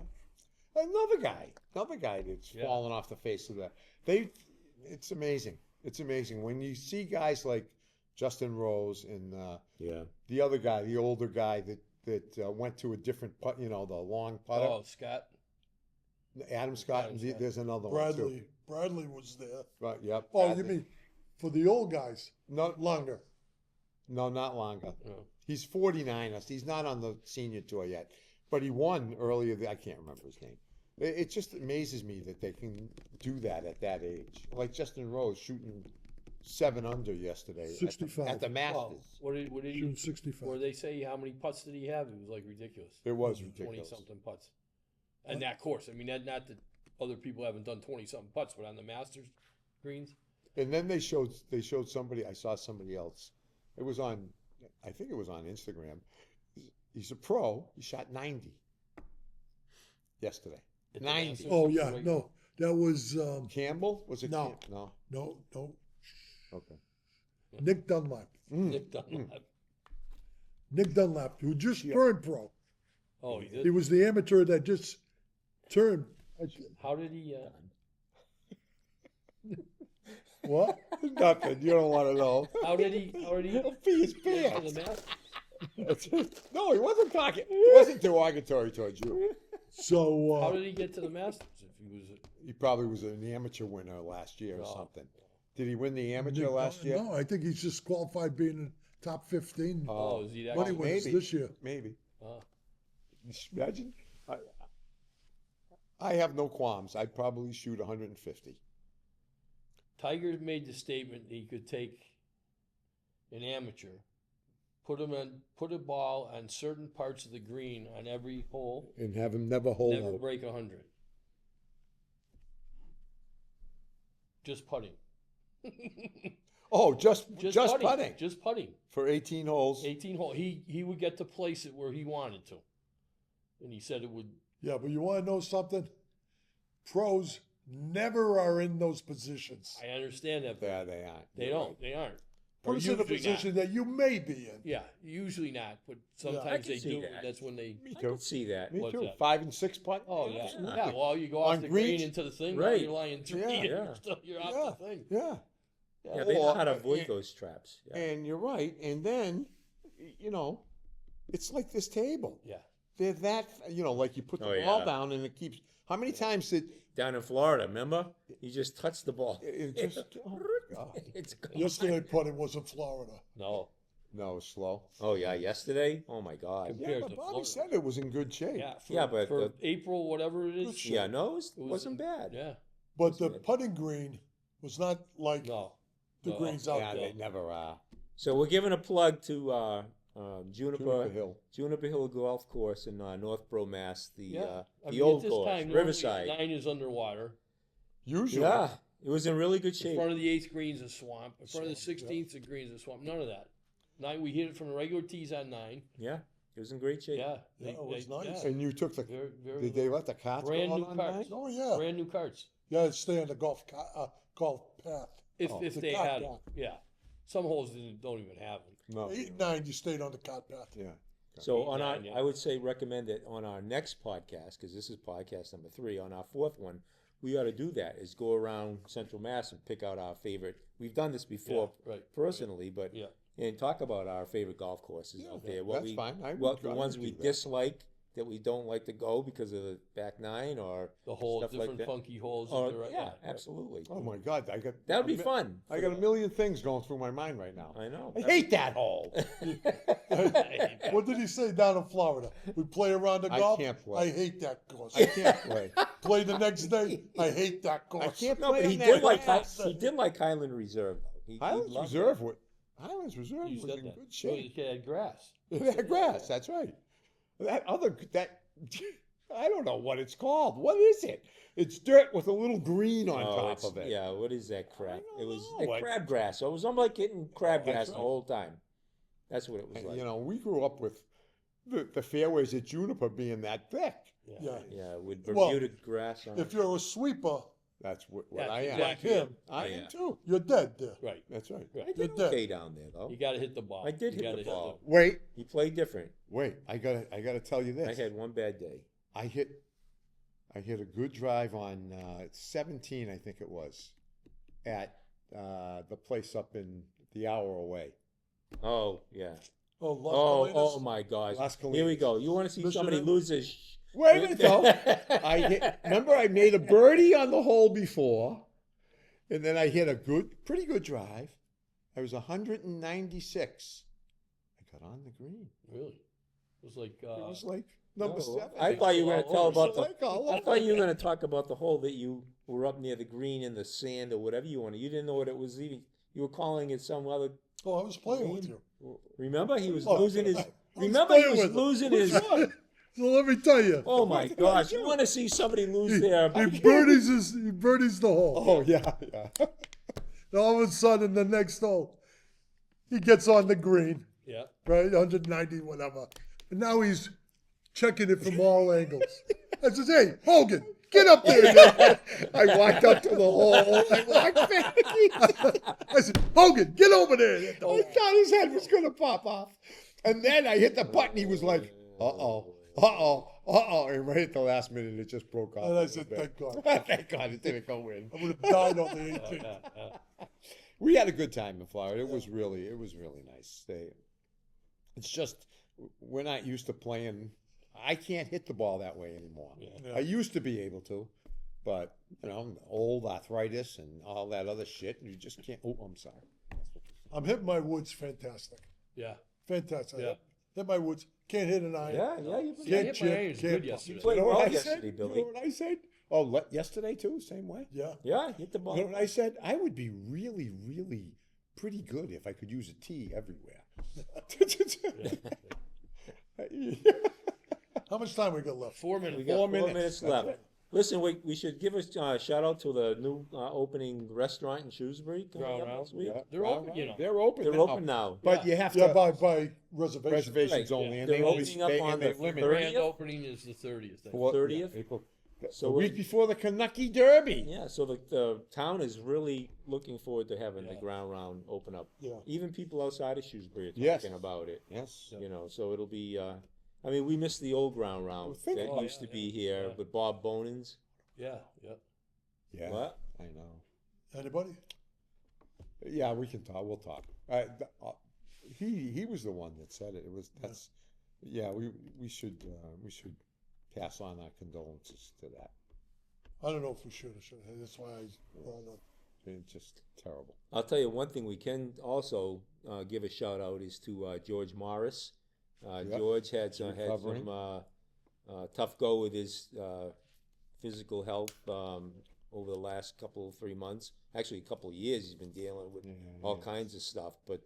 Speaker 1: Another guy that's
Speaker 3: Yeah.
Speaker 1: fallen off the face of the. It's amazing. It's amazing when you see guys like Justin Rose and
Speaker 2: Yeah.
Speaker 1: the other guy, the older guy that went to a different putt. The long putter.
Speaker 3: Oh, Scott.
Speaker 1: Adam Scott.
Speaker 3: Adam
Speaker 1: and
Speaker 3: Scott.
Speaker 1: There's another one too.
Speaker 4: Bradley was there.
Speaker 1: Right. Yep.
Speaker 4: Oh,
Speaker 1: Bradley.
Speaker 4: you mean for the old guys?
Speaker 1: No,
Speaker 4: Longer.
Speaker 1: no, not longer.
Speaker 3: No.
Speaker 1: He's 49. He's not on the senior tour yet, but he won earlier. I can't remember his name. It just amazes me that they can do that at that age. Like Justin Rose shooting 7 under yesterday at
Speaker 4: 65.
Speaker 1: the Masters.
Speaker 3: Wow. What did
Speaker 4: Shooting
Speaker 3: you?
Speaker 4: 65.
Speaker 3: Where they say how many putts did he have? It was like ridiculous.
Speaker 1: It was
Speaker 3: 20
Speaker 1: ridiculous.
Speaker 3: something putts. And that course, I mean, not that other people haven't done 20 something putts, but on the Masters greens,
Speaker 1: And then they showed somebody. I saw somebody else. It was on. I think it was on Instagram. He's a pro. He shot 90 yesterday.
Speaker 3: At the
Speaker 1: 90.
Speaker 3: Masters?
Speaker 4: Oh yeah, no, that was
Speaker 1: Campbell was it?
Speaker 4: No.
Speaker 1: No.
Speaker 4: no
Speaker 1: Okay.
Speaker 4: Nick Dunlap.
Speaker 3: Nick Dunlap.
Speaker 4: Nick Dunlap, who just turned pro.
Speaker 3: Oh, he
Speaker 4: He
Speaker 3: did.
Speaker 4: was the amateur that just turned.
Speaker 3: How did he?
Speaker 4: What?
Speaker 1: Nothing. You don't want to know.
Speaker 3: How did he? How did he?
Speaker 1: Pee his
Speaker 3: get to
Speaker 1: pants.
Speaker 3: the Masters?
Speaker 1: No, he wasn't talking. He wasn't derogatory towards you.
Speaker 4: So
Speaker 3: How did he get to the Masters? If he was,
Speaker 1: He probably was an amateur winner last year or
Speaker 3: No.
Speaker 1: something. Did he win the amateur
Speaker 4: Nick
Speaker 1: last year?
Speaker 4: No, I think he's just qualified being in the top 15.
Speaker 3: oh, is he that?
Speaker 4: Money
Speaker 3: good?
Speaker 4: winners
Speaker 1: maybe.
Speaker 4: this year.
Speaker 1: Maybe.
Speaker 3: Oh.
Speaker 1: Imagine. I have no qualms. I'd probably shoot 150.
Speaker 3: Tiger made the statement he could take an amateur, put a ball on certain parts of the green on every hole,
Speaker 1: And have him never hold
Speaker 3: never
Speaker 1: out.
Speaker 3: break 100. Just putting.
Speaker 1: Oh, just
Speaker 3: putting.
Speaker 1: putting
Speaker 3: Just putting.
Speaker 1: for 18 holes.
Speaker 3: 18 hole. He would get to place it where he wanted to, and he said it would.
Speaker 4: Yeah, but you want to know something? Pros never are in those positions.
Speaker 3: I understand that. But
Speaker 1: Yeah, they aren't.
Speaker 3: they
Speaker 1: You're
Speaker 3: don't.
Speaker 1: right.
Speaker 3: They aren't.
Speaker 4: Put
Speaker 3: Or
Speaker 4: us in a
Speaker 3: usually
Speaker 4: position
Speaker 3: not.
Speaker 4: that you may be in.
Speaker 3: Yeah, usually not, but
Speaker 2: I
Speaker 3: sometimes
Speaker 2: can
Speaker 3: they
Speaker 2: see
Speaker 3: do.
Speaker 2: that.
Speaker 3: That's when they.
Speaker 1: Me
Speaker 2: I
Speaker 1: too.
Speaker 2: can see that.
Speaker 1: Me
Speaker 3: What's
Speaker 1: too.
Speaker 3: that?
Speaker 1: 5 and 6 putt.
Speaker 3: Oh yeah,
Speaker 2: absolutely.
Speaker 3: yeah. Well, you go off
Speaker 1: On
Speaker 3: the
Speaker 1: greens?
Speaker 3: green into the thing. Now
Speaker 2: Right.
Speaker 3: you're lying 3.
Speaker 1: Yeah.
Speaker 3: And
Speaker 2: Yeah.
Speaker 3: you're
Speaker 1: Yeah.
Speaker 3: off the thing.
Speaker 1: Yeah.
Speaker 2: Yeah, they know how to
Speaker 1: Or-
Speaker 2: avoid those traps. Yeah.
Speaker 1: And you're right. And then, it's like this table.
Speaker 3: Yeah.
Speaker 1: They're that, like you put the
Speaker 2: Oh,
Speaker 1: ball
Speaker 2: yeah.
Speaker 1: down and it keeps. How many times did
Speaker 2: Down in Florida, remember? You just touched the ball.
Speaker 1: it just? Oh my God.
Speaker 2: It's gone.
Speaker 4: Yesterday putting was in Florida.
Speaker 3: No.
Speaker 1: No, it's slow.
Speaker 2: Oh yeah, yesterday. Oh my God.
Speaker 1: Yeah,
Speaker 3: Compared
Speaker 1: but
Speaker 3: to
Speaker 1: Bobby
Speaker 3: Florida.
Speaker 1: said it was in good shape.
Speaker 3: Yeah. For,
Speaker 2: Yeah, but
Speaker 3: for
Speaker 2: the-
Speaker 3: April, whatever it is.
Speaker 2: Yeah, no, it
Speaker 3: was-
Speaker 2: wasn't bad.
Speaker 3: Yeah.
Speaker 4: But the putting green was not like
Speaker 3: No.
Speaker 4: the
Speaker 3: No.
Speaker 4: greens out
Speaker 1: Yeah,
Speaker 4: there.
Speaker 1: they never are.
Speaker 2: So we're giving a plug to
Speaker 1: Juniper Hill.
Speaker 2: Juniper Hill Golf Course in Northborough, Mass. The
Speaker 3: Yeah. I
Speaker 2: the
Speaker 3: mean,
Speaker 2: old
Speaker 3: at this
Speaker 2: course,
Speaker 3: time, normally
Speaker 2: Riverside.
Speaker 3: 9 is underwater.
Speaker 1: Usually.
Speaker 2: Yeah, it was in really good
Speaker 3: In
Speaker 2: shape.
Speaker 3: front of the 8th green's a swamp. In front of the
Speaker 4: Swamp, yeah.
Speaker 3: 16th, the green's a swamp. None of that. 9, we hit it from the regular tees on 9.
Speaker 2: Yeah, it was in great shape.
Speaker 3: Yeah.
Speaker 4: Yeah, it was nice.
Speaker 3: yeah.
Speaker 1: And you took the.
Speaker 3: Very, very
Speaker 1: Did they let the carts
Speaker 3: Brand
Speaker 1: go
Speaker 3: new
Speaker 1: on
Speaker 3: carts.
Speaker 1: night?
Speaker 4: Oh yeah,
Speaker 3: brand new carts.
Speaker 4: yeah. Stay on the golf path.
Speaker 3: If,
Speaker 1: Oh,
Speaker 3: if
Speaker 4: the
Speaker 3: they
Speaker 4: cart
Speaker 3: had
Speaker 4: path.
Speaker 3: them. Yeah. Some holes don't even have them.
Speaker 1: No.
Speaker 4: 8 and 9, you stayed on the cart path.
Speaker 1: Yeah.
Speaker 2: So
Speaker 3: Eight,
Speaker 2: on our,
Speaker 3: nine, yeah.
Speaker 2: I would say recommend it on our next podcast, because this is podcast number 3. On our 4th one, we ought to do that, is go around Central Mass and pick out our favorite. We've done this before
Speaker 3: Yeah, right.
Speaker 2: personally, but
Speaker 3: Yeah.
Speaker 2: and talk about our favorite golf courses out there. What
Speaker 1: that's
Speaker 2: we,
Speaker 1: fine. I would
Speaker 2: what the
Speaker 1: try
Speaker 2: ones
Speaker 1: to
Speaker 2: we
Speaker 1: do that.
Speaker 2: dislike that we don't like to go because of the back 9 or
Speaker 3: The holes,
Speaker 2: stuff like
Speaker 3: different
Speaker 2: that.
Speaker 3: funky holes.
Speaker 2: Or,
Speaker 3: that they're-
Speaker 2: yeah, absolutely.
Speaker 1: Oh my God! I got.
Speaker 2: That would be
Speaker 1: a mi-
Speaker 2: fun.
Speaker 1: I got a million things going through my mind right now.
Speaker 2: I know.
Speaker 1: I hate that hole.
Speaker 4: What did he say down in Florida? We play around the
Speaker 1: I
Speaker 4: golf.
Speaker 1: can't play.
Speaker 4: I hate that course.
Speaker 1: I can't play.
Speaker 4: Play the next day. I hate that course.
Speaker 1: I can't
Speaker 2: No,
Speaker 1: play
Speaker 2: but
Speaker 1: on
Speaker 2: he
Speaker 1: that
Speaker 2: did like
Speaker 1: grass.
Speaker 2: he did like Highland Reserve though. He
Speaker 1: Highlands
Speaker 2: loved
Speaker 1: Reserve.
Speaker 2: that.
Speaker 1: Highlands Reserve
Speaker 3: You
Speaker 1: was
Speaker 3: said
Speaker 1: in
Speaker 3: that.
Speaker 1: good
Speaker 3: Oh,
Speaker 1: shape.
Speaker 3: it had grass.
Speaker 1: It had grass. That's right. That I don't know what it's called. What is it? It's dirt with a little green on
Speaker 2: Oh,
Speaker 1: top
Speaker 2: it's-
Speaker 1: of it.
Speaker 2: Yeah, what is that crap?
Speaker 1: don't
Speaker 2: It was
Speaker 1: know.
Speaker 2: crabgrass. So it was almost like getting crabgrass
Speaker 1: That's
Speaker 2: the
Speaker 1: right.
Speaker 2: whole time. That's what it was like.
Speaker 1: You know, we grew up with the fairways at Juniper being that thick.
Speaker 4: Yeah.
Speaker 2: Yeah, with
Speaker 4: Well,
Speaker 2: Bermuda grass on
Speaker 4: If
Speaker 2: it.
Speaker 4: you're a sweeper,
Speaker 1: That's what
Speaker 3: That's
Speaker 1: I am.
Speaker 3: exactly
Speaker 4: Like him.
Speaker 3: it.
Speaker 1: I
Speaker 2: Yeah.
Speaker 1: am too.
Speaker 4: you're dead there.
Speaker 3: Right.
Speaker 1: That's right.
Speaker 2: I
Speaker 3: Right.
Speaker 2: did
Speaker 4: You're dead.
Speaker 2: okay down there though.
Speaker 3: You got to hit the ball.
Speaker 2: I did
Speaker 3: You
Speaker 2: hit
Speaker 3: gotta
Speaker 2: the ball.
Speaker 1: Wait,
Speaker 2: He played different.
Speaker 1: I gotta tell you
Speaker 2: I
Speaker 1: this.
Speaker 2: had one bad day.
Speaker 1: I hit a good drive on 17, I think it was, at the place up in the hour away.
Speaker 2: Oh yeah.
Speaker 4: Oh, Las
Speaker 2: Oh,
Speaker 4: Colinas?
Speaker 2: oh my gosh.
Speaker 1: Las
Speaker 2: Here we
Speaker 1: Colinas.
Speaker 2: go. You want to see
Speaker 4: Michigan?
Speaker 2: somebody lose his?
Speaker 1: Wait a minute though. Remember I made a birdie on the hole before, and then I hit a pretty good drive. I was 196. I got on the green.
Speaker 3: Really? It was like,
Speaker 1: It was like number
Speaker 2: No,
Speaker 1: 7.
Speaker 2: I thought you were going to tell about the.
Speaker 1: Like all
Speaker 2: I
Speaker 1: over.
Speaker 2: thought you were going to talk about the hole that you were up near the green in the sand or whatever you wanted. You didn't know what it was even. You were calling it some other.
Speaker 4: Oh, I was playing with you.
Speaker 2: Remember, he was
Speaker 4: Oh,
Speaker 2: losing his.
Speaker 4: I was
Speaker 2: Remember, he
Speaker 4: playing
Speaker 2: was
Speaker 4: with him.
Speaker 2: losing
Speaker 4: Which
Speaker 2: his.
Speaker 4: one? So let me tell you.
Speaker 2: Oh my gosh! You want to see somebody lose their?
Speaker 4: He birdies the hole.
Speaker 1: Oh yeah, yeah.
Speaker 4: And all of a sudden, the next hole, he gets on the green,
Speaker 3: yeah.
Speaker 4: right, 190, whatever. And now he's checking it from all angles. I says, hey, Hogan, get up there.
Speaker 1: I walked up to the hole. I walked back.
Speaker 4: I said, Hogan, get over there.
Speaker 1: I thought his head was going to pop off. And then I hit the button. He was like, uh-oh, uh-oh, uh-oh. And right at the last minute, it just broke off.
Speaker 4: And I said, thank God.
Speaker 1: Thank God it didn't go in.
Speaker 4: I would have died on the 18th.
Speaker 1: We had a good time in Florida. It was really nice. It's just, we're not used to playing. I can't hit the ball that way anymore.
Speaker 4: Yeah.
Speaker 1: I used to be able to, but, old arthritis and all that other shit. You just can't. Oh, I'm sorry.
Speaker 4: I'm hitting my woods fantastic.
Speaker 3: Yeah.
Speaker 4: Fantastic.
Speaker 3: Yeah.
Speaker 4: Hit my woods. Can't hit an iron.
Speaker 2: Yeah, yeah. You
Speaker 3: Yeah, I
Speaker 4: Can't
Speaker 3: hit my
Speaker 4: chip,
Speaker 3: irons
Speaker 4: can't
Speaker 3: good
Speaker 4: putt.
Speaker 3: yesterday.
Speaker 2: played
Speaker 1: You know what
Speaker 2: well
Speaker 1: I said?
Speaker 2: yesterday,
Speaker 1: You
Speaker 2: Billy.
Speaker 1: know what I said? Oh, yesterday too, same way.
Speaker 4: Yeah.
Speaker 2: Yeah, hit the ball.
Speaker 1: You know what I said? I would be really, really pretty good if I could use a tee everywhere.
Speaker 4: How much time we got left?
Speaker 3: 4 minutes.
Speaker 2: We got
Speaker 1: 4
Speaker 2: 4
Speaker 1: minutes.
Speaker 2: minutes
Speaker 1: That's
Speaker 2: left.
Speaker 1: it.
Speaker 2: Listen, we should give a shout out to the new opening restaurant in Shrewsbury coming
Speaker 3: Ground
Speaker 2: up
Speaker 3: Round.
Speaker 2: next week.
Speaker 1: Yeah.
Speaker 3: They're open, you know.
Speaker 1: They're open.
Speaker 2: They're
Speaker 1: now.
Speaker 2: open now.
Speaker 1: But you have to
Speaker 4: Yeah, by reservation.
Speaker 1: reservations
Speaker 2: Right,
Speaker 1: only,
Speaker 3: yeah.
Speaker 1: and
Speaker 2: They're
Speaker 1: they always
Speaker 2: opening up on
Speaker 1: and they
Speaker 2: the
Speaker 1: limit.
Speaker 2: 30th.
Speaker 3: Grand opening is the 30th. I think.
Speaker 1: For-
Speaker 2: 30th?
Speaker 1: yeah, April.
Speaker 2: So
Speaker 1: the
Speaker 2: we're-
Speaker 1: week before the Kentucky Derby.
Speaker 2: Yeah, so the town is really looking forward to having the
Speaker 3: Yeah.
Speaker 2: ground round open up.
Speaker 4: Yeah.
Speaker 2: Even people outside of Shrewsbury are
Speaker 1: Yes.
Speaker 2: talking about it.
Speaker 1: Yes.
Speaker 2: So it'll be. I mean, we missed the old ground round
Speaker 1: Well, think
Speaker 2: that
Speaker 1: about
Speaker 2: used
Speaker 3: it.
Speaker 2: to be here
Speaker 3: Yeah.
Speaker 2: with Bob Bonins.
Speaker 3: Yeah, yeah.
Speaker 1: Yeah.
Speaker 2: What?
Speaker 1: I know.
Speaker 4: Anybody?
Speaker 1: Yeah, we can talk. We'll talk. He was the one that said it. It was that's. Yeah, we should pass on our condolences to that.
Speaker 4: I don't know if we should or shouldn't. That's why I brought it up.
Speaker 1: It's just terrible.
Speaker 2: I'll tell you one thing we can also give a shout out is to George Morris.
Speaker 1: Yep.
Speaker 2: George had some
Speaker 1: recovering.
Speaker 2: tough go with his physical health over the last 3 months. Actually, a couple of years he's been dealing with all kinds of stuff. But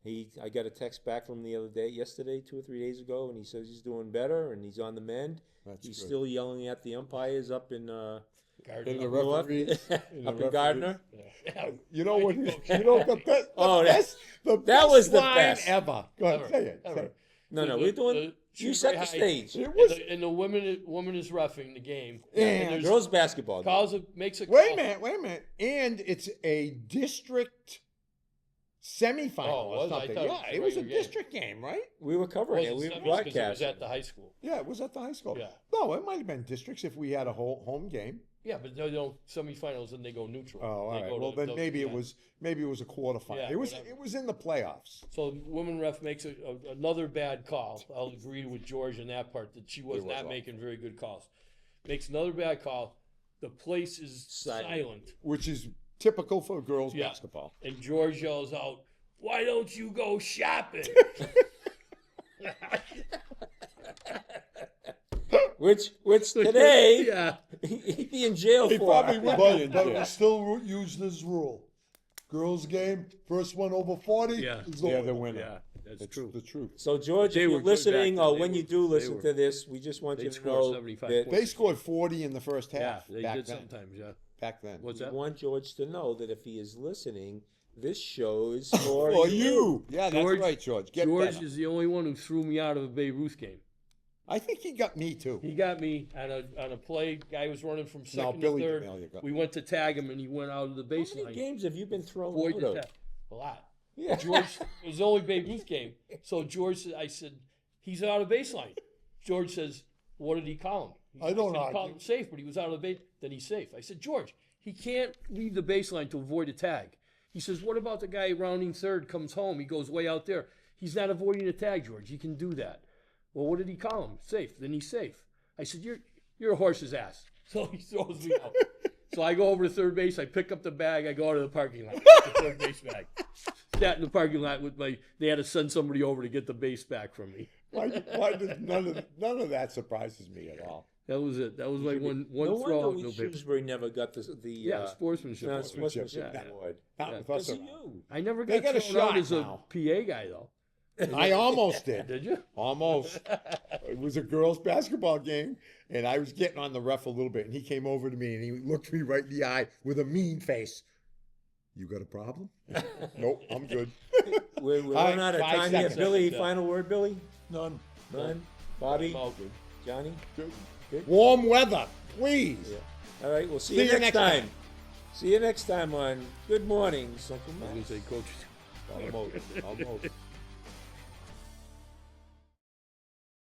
Speaker 2: I got a text back from him yesterday, 2 or 3 days ago, and he says he's doing better and he's on the mend.
Speaker 1: That's
Speaker 2: He's
Speaker 1: good.
Speaker 2: still yelling at the umpires up in
Speaker 3: Gardner.
Speaker 1: In the
Speaker 2: north,
Speaker 1: referees,
Speaker 2: up in Gardner.
Speaker 3: Yeah.
Speaker 1: You know what? You know the best.
Speaker 2: Oh,
Speaker 1: the
Speaker 2: that
Speaker 1: best
Speaker 2: was the
Speaker 1: line
Speaker 2: best.
Speaker 1: ever. Go ahead,
Speaker 3: Ever.
Speaker 1: say it.
Speaker 3: Ever.
Speaker 1: Say it.
Speaker 2: No,
Speaker 3: The-
Speaker 2: we're doing.
Speaker 3: the
Speaker 2: You set the
Speaker 3: Shrewsbury High-
Speaker 2: stage.
Speaker 1: It was.
Speaker 3: And the woman is roughing the game.
Speaker 1: And
Speaker 3: there's
Speaker 2: Girls basketball.
Speaker 3: calls makes a
Speaker 1: Wait
Speaker 3: call.
Speaker 1: a minute. And it's a district semifinal
Speaker 3: Oh,
Speaker 1: or
Speaker 3: was it? I
Speaker 1: something.
Speaker 3: thought
Speaker 1: Yeah,
Speaker 3: it
Speaker 1: it
Speaker 3: was
Speaker 1: was a
Speaker 3: a regular game.
Speaker 1: district game, right?
Speaker 2: We were covering it.
Speaker 3: Well,
Speaker 2: We were
Speaker 3: semis 'cause it was
Speaker 2: broadcasting.
Speaker 3: at the high school.
Speaker 1: Yeah, it was at the high school.
Speaker 3: Yeah.
Speaker 1: No, it might have been districts if we had a whole home game.
Speaker 3: Yeah, but they don't semifinals and they go neutral.
Speaker 1: Oh, all
Speaker 3: They
Speaker 1: right.
Speaker 3: go
Speaker 1: Well,
Speaker 3: to
Speaker 1: then
Speaker 3: the-
Speaker 1: maybe it
Speaker 3: yeah.
Speaker 1: was a quarterfinal.
Speaker 3: Yeah,
Speaker 1: it was
Speaker 3: whatever.
Speaker 1: in the playoffs.
Speaker 3: So the woman ref makes another bad call. I'll agree with George in that part that she was
Speaker 1: It was
Speaker 3: not
Speaker 1: off.
Speaker 3: making very good calls. Makes another bad call. The place is silent.
Speaker 1: Which is typical for girls
Speaker 3: Yeah.
Speaker 1: basketball.
Speaker 3: And George yells out, "Why don't you go shopping?"
Speaker 2: Which today
Speaker 3: yeah.
Speaker 2: he'd be in jail
Speaker 1: He
Speaker 2: for.
Speaker 1: probably would be in
Speaker 4: But
Speaker 1: jail.
Speaker 4: we still use this rule. Girls game, first one over 40
Speaker 3: Yeah.
Speaker 4: is the
Speaker 1: They're
Speaker 4: winner.
Speaker 1: the winner.
Speaker 3: Yeah, that's
Speaker 1: It's
Speaker 3: true.
Speaker 1: the truth.
Speaker 2: So George,
Speaker 3: They
Speaker 2: if
Speaker 3: were
Speaker 2: you're
Speaker 3: good
Speaker 2: listening,
Speaker 3: back
Speaker 2: or
Speaker 3: then.
Speaker 2: when
Speaker 3: They
Speaker 2: you
Speaker 3: were-
Speaker 2: do
Speaker 3: they
Speaker 2: listen
Speaker 3: were-
Speaker 2: to this, we just want you
Speaker 3: They'd
Speaker 2: to
Speaker 3: score
Speaker 2: know
Speaker 3: 75
Speaker 2: that
Speaker 3: points.
Speaker 1: They scored 40 in the first
Speaker 3: Yeah,
Speaker 1: half.
Speaker 3: they
Speaker 1: back
Speaker 3: did
Speaker 1: then.
Speaker 3: sometimes, yeah.
Speaker 1: Back then.
Speaker 3: What's
Speaker 2: we
Speaker 3: that?
Speaker 2: want George to know that if he is listening, this show is
Speaker 1: For
Speaker 2: for
Speaker 1: you. Yeah, that's
Speaker 3: George-
Speaker 1: right, George. Get
Speaker 3: George
Speaker 1: better.
Speaker 3: is the only one who threw me out of a Babe Ruth game.
Speaker 1: I think he got me too.
Speaker 3: He got me on a play. Guy was running from second
Speaker 1: Billy
Speaker 3: to third.
Speaker 1: D'Amelio got
Speaker 3: We went to tag him, and he went out of the
Speaker 2: How many
Speaker 3: baseline.
Speaker 2: games have you been thrown
Speaker 3: Boy,
Speaker 2: out
Speaker 3: did
Speaker 2: of?
Speaker 3: that. A lot.
Speaker 2: Yeah.
Speaker 3: George, it was the only Babe Ruth game. So George said, I said, he's out of baseline. George says, what did he call him?
Speaker 4: I don't
Speaker 3: said, he called
Speaker 4: argue.
Speaker 3: him safe, but he was out of the base. Then he's safe. I said, George, he can't leave the baseline to avoid a tag. He says, what about the guy rounding third, comes home, he goes way out there. He's not avoiding a tag, George. He can do that. Well, what did he call him? Safe. Then he's safe. I said, you're a horse's ass. So he throws me out. So I go over to third base. I pick up the bag. I go out to the parking lot. The third base bag. that in the parking lot with my. They had to send somebody over to get the base back from me.
Speaker 1: Why does none of that surprises me at all?
Speaker 3: That was it. That was my one
Speaker 2: No
Speaker 3: throw out.
Speaker 2: wonder
Speaker 3: No paper.
Speaker 2: Shrewsbury never got the
Speaker 3: Yeah, sportsmanship.
Speaker 2: sportsmanship
Speaker 3: Yeah.
Speaker 2: award.
Speaker 1: Not with us
Speaker 2: Because of
Speaker 1: around.
Speaker 2: you.
Speaker 3: I never
Speaker 1: They
Speaker 3: got
Speaker 1: got a
Speaker 3: thrown out
Speaker 1: shot
Speaker 3: as a
Speaker 1: now.
Speaker 3: PA guy though.
Speaker 1: I almost did.
Speaker 3: Did you?
Speaker 1: Almost. It was a girls' basketball game, and I was getting on the ref a little bit, and he came over to me and he looked me right in the eye with a mean face. You got a problem? Nope, I'm good.
Speaker 2: We're
Speaker 1: All right,
Speaker 2: running out of
Speaker 1: 5
Speaker 2: time here.
Speaker 1: seconds.
Speaker 2: Billy, final word, Billy?
Speaker 4: None.
Speaker 2: None? Bobby?
Speaker 3: All good.
Speaker 2: Johnny?
Speaker 1: Warm weather, please.
Speaker 2: All right, we'll see
Speaker 1: See
Speaker 2: you
Speaker 1: you
Speaker 2: next
Speaker 1: next
Speaker 2: time.
Speaker 1: time.
Speaker 2: See you next time on Good Morning, Central
Speaker 3: I was
Speaker 2: Mass.
Speaker 3: gonna say, coach.
Speaker 1: Almost.